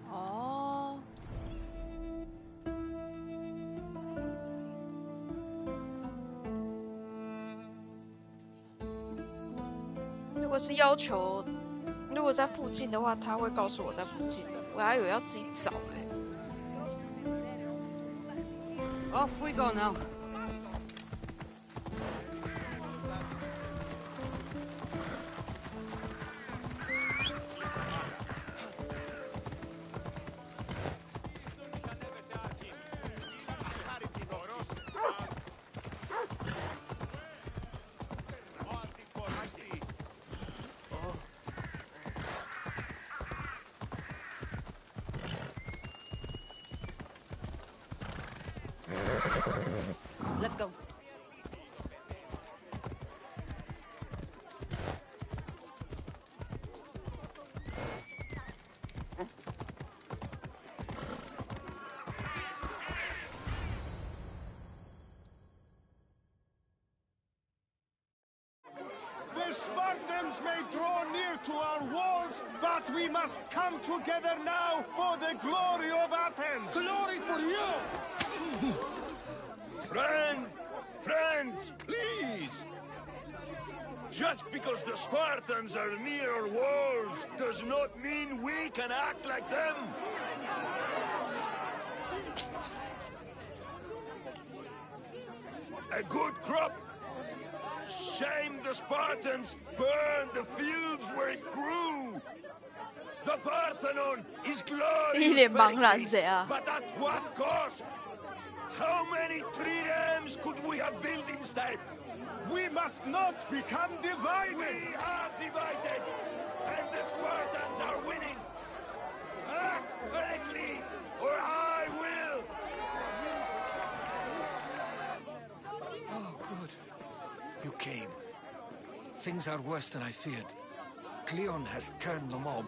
哦，如果是要求，如果在附近的话，他会告诉我在附近的，我还以为要自己找欸。 Off we go now. Let's go. The Spartans may draw near to our walls, but we must come together now for the glory of Athens! Glory for you! Friends, please! Just because the Spartans are near our walls does not mean we can act like them! A good crop! Shame the Spartans burned the fields where it grew! The Parthenon is glorious, but at what cost? How many triremes could we have built instead? We must not become divided! We are divided, and the Spartans are winning! Act, Pericles, or I will! Oh, good. You came. Things are worse than I feared. Cleon has turned the mob.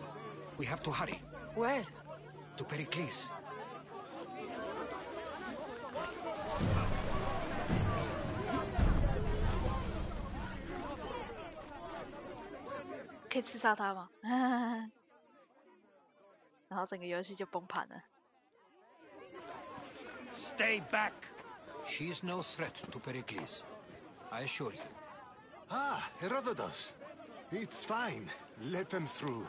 We have to hurry. Where? To Pericles.可以刺杀他吗？然后整个游戏就崩盘了。Stay back. She's no threat to Pericles. I assure you. Ah, Herodotus. It's fine. Let them through.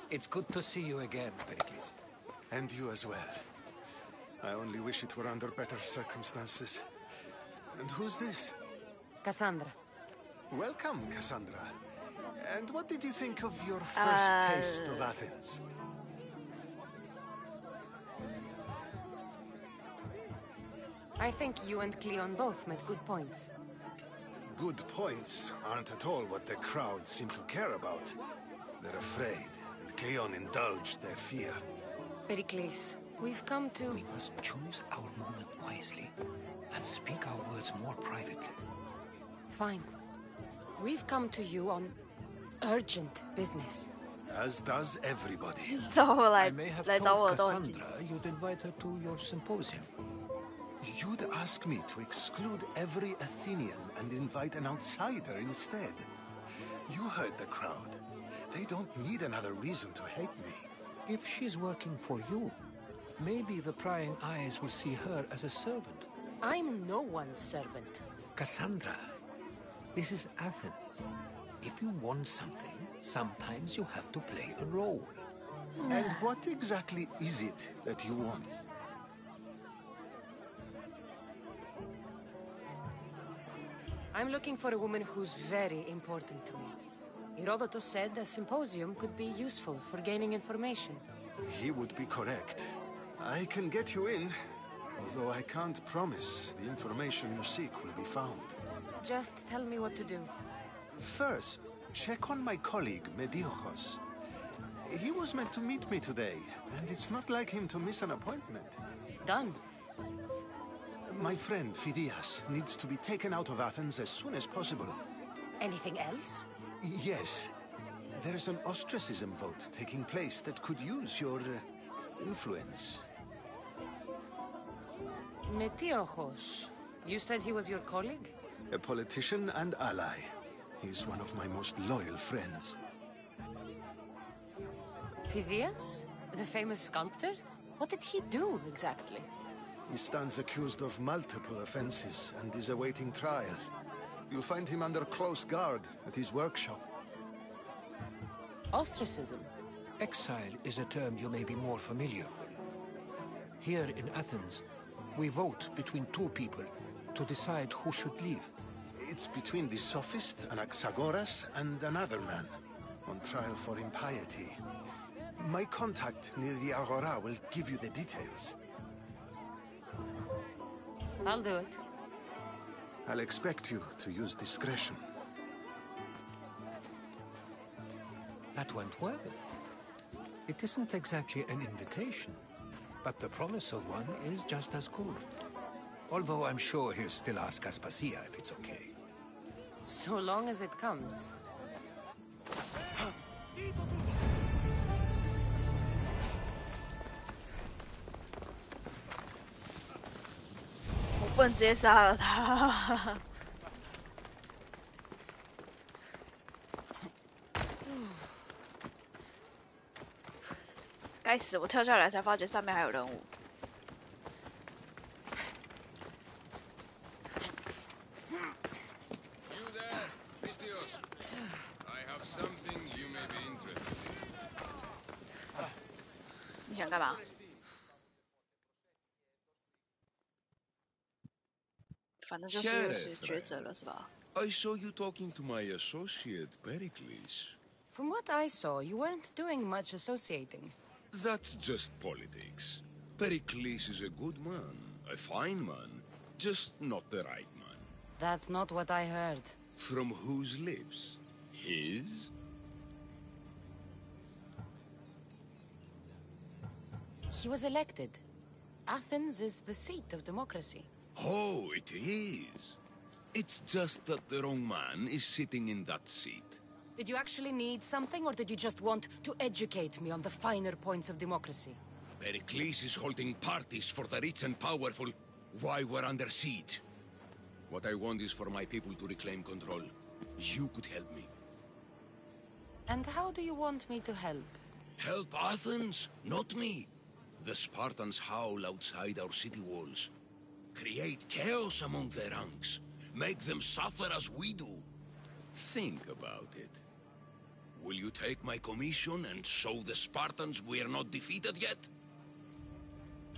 It's good to see you again, Pericles. And you as well. I only wish it were under better circumstances. And who's this? Cassandra. Welcome, Cassandra. And what did you think of your first taste of Athens? I think you and Cleon both made good points. Good points aren't at all what the crowd seem to care about. They're afraid, and Cleon indulged their fear. Pericles, we've come to... We must choose our moment wisely, and speak our words more privately. Fine. We've come to you on urgent business. As does everybody. I may have told Cassandra you'd invite her to your symposium. You'd ask me to exclude every Athenian and invite an outsider instead. You heard the crowd. They don't need another reason to hate me. If she's working for you, maybe the prying eyes will see her as a servant. I'm no one's servant. Cassandra, this is Athens. If you want something, sometimes you have to play a role. And what exactly is it that you want? I'm looking for a woman who's very important to me. Herodotus said a symposium could be useful for gaining information. He would be correct. I can get you in, although I can't promise the information you seek will be found. Just tell me what to do. First, check on my colleague, Mediojos. He was meant to meet me today, and it's not like him to miss an appointment. Done. My friend, Phidias, needs to be taken out of Athens as soon as possible. Anything else? Yes. There's an ostracism vote taking place that could use your influence. Metiochos. You said he was your colleague? A politician and ally. He's one of my most loyal friends. Phidias? The famous sculptor? What did he do, exactly? He stands accused of multiple offenses and is awaiting trial. You'll find him under close guard at his workshop. Ostracism? Exile is a term you may be more familiar with. Here in Athens, we vote between two people to decide who should leave. It's between the sophist, Anaxagoras, and another man, on trial for impiety. My contact near the Agora will give you the details. I'll do it. I'll expect you to use discretion. That went well. It isn't exactly an invitation, but the promise of one is just as good. Although I'm sure he'll still ask Aspasia if it's okay. So long as it comes.我不能直接杀了他。该死！我跳下来才发觉上面还有人物。你想干嘛？反正就是又是抉择了，是吧？ I saw you talking to my associate, Pericles. From what I saw, you weren't doing much associating. That's just politics. Pericles is a good man, a fine man, just not the right man. That's not what I heard. From whose lips? His? He was elected. Athens is the seat of democracy. Oh, it is. It's just that the wrong man is sitting in that seat. Did you actually need something, or did you just want to educate me on the finer points of democracy? Pericles is holding parties for the rich and powerful while we're under siege. What I want is for my people to reclaim control. You could help me. And how do you want me to help? Help Athens, not me. The Spartans howl outside our city walls. Create chaos among their ranks. Make them suffer as we do. Think about it. Will you take my commission and show the Spartans we are not defeated yet?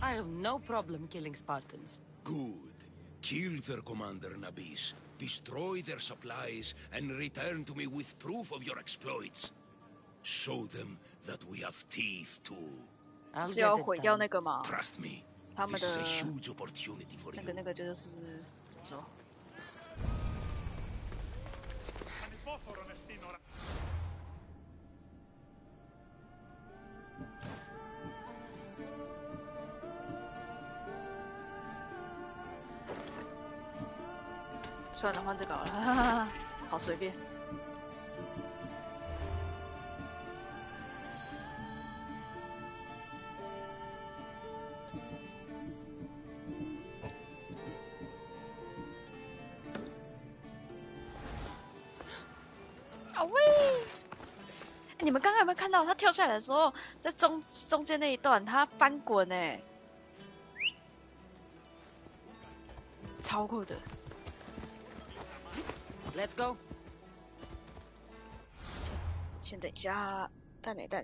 I have no problem killing Spartans. Good. Kill their commander Nabis, destroy their supplies, and return to me with proof of your exploits. Show them that we have teeth too. 是要毁掉那个吗？ Trust me. 他们 This is 的 a huge opportunity for you. 那个就是怎么说？算了，换这个好了，哈哈哈，好随便。啊喂！你们刚刚有没有看到他跳下来的时候，在中间那一段他翻滚哎，超酷的。 Let's go. 先等一下，等等。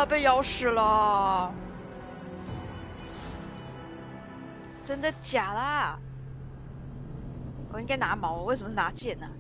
被咬死了！真的假的？我应该拿矛，我为什么是拿剑呢？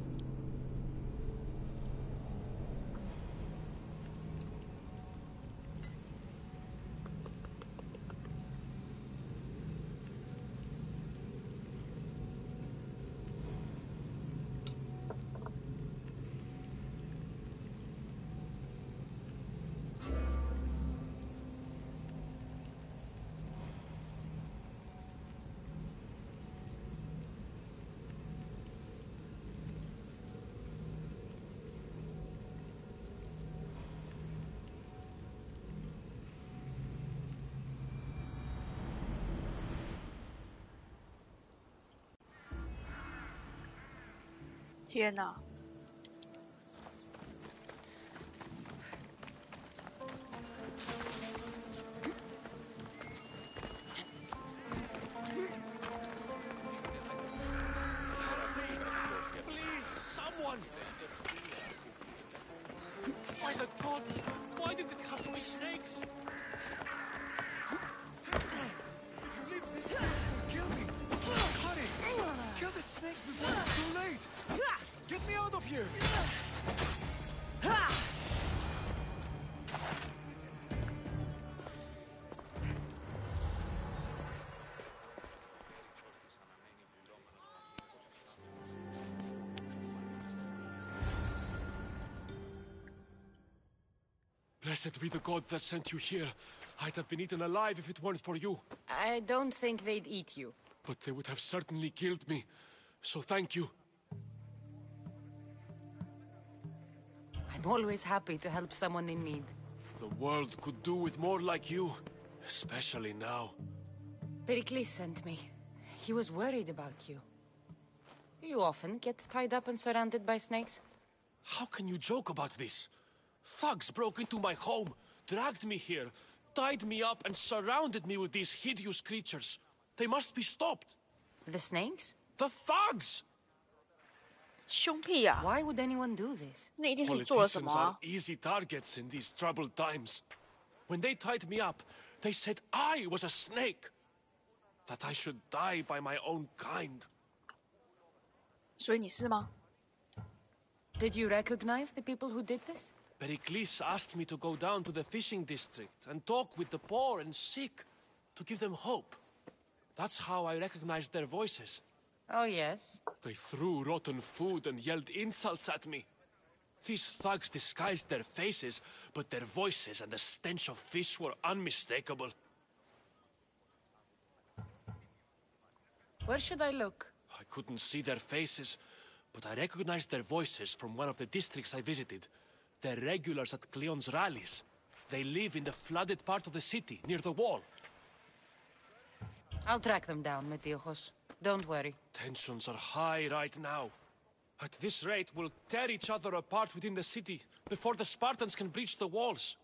天哪！By the gods! Why did it have to be snakes? If you leave this, you'll kill me. Hurry! Kill the snakes before it's too late. Get me out of here! Blessed be the god that sent you here. I'd have been eaten alive if it weren't for you. I don't think they'd eat you. But they would have certainly killed me. So thank you. I'm always happy to help someone in need. The world could do with more like you. Especially now. Pericles sent me. He was worried about you. You often get tied up and surrounded by snakes? How can you joke about this? Thugs broke into my home, dragged me here, tied me up and surrounded me with these hideous creatures. They must be stopped. The snakes? The thugs! 凶屁啊！ Why would anyone do this? 那一定是你做了什么 Politicians 啊 are easy targets in these troubled times. When they tied me up, they said I was a snake. That I should die by my own kind. 所以你是吗？ Did you recognize the people who did this? Pericles asked me to go down to the fishing district and talk with the poor and sick, to give them hope. That's how I recognized their voices. Oh, yes? They threw rotten food and yelled insults at me. These thugs disguised their faces, but their voices and the stench of fish were unmistakable. Where should I look? I couldn't see their faces, but I recognized their voices from one of the districts I visited. They're regulars at Cleon's rallies. They live in the flooded part of the city, near the wall. I'll track them down, Metiojos. Don't worry. Tensions are high right now. At this rate, we'll tear each other apart within the city, before the Spartans can breach the walls.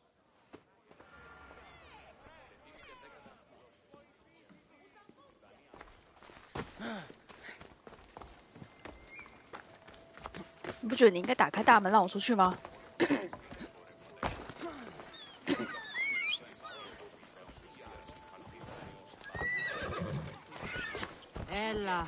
"你不觉得你应该打开大门让我出去吗？ Ella.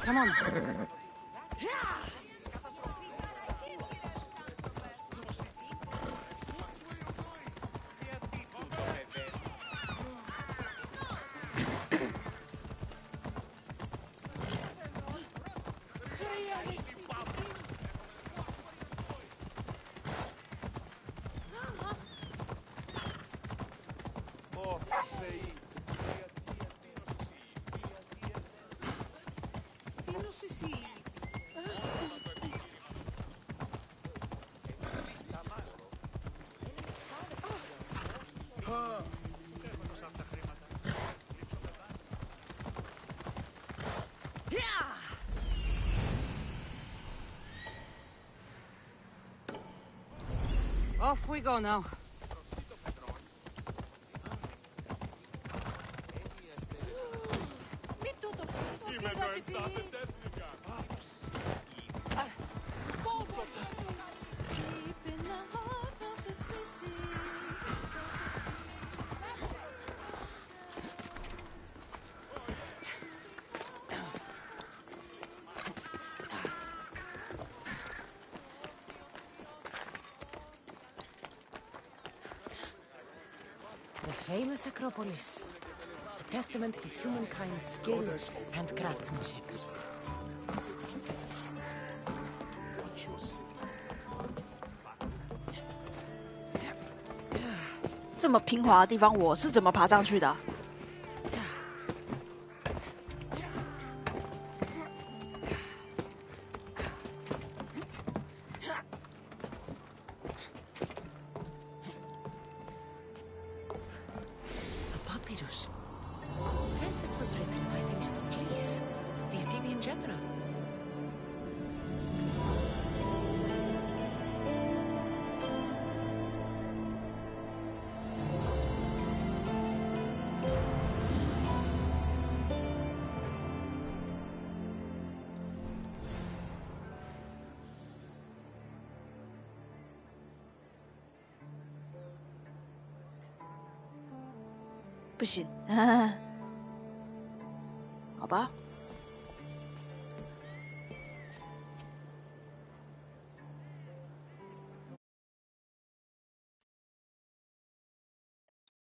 Come on. Off we go now. The famous Acropolis, a testament to humankind's skill and craftsmanship. 这么平滑的地方，我是怎么爬上去的？ 不行，好吧。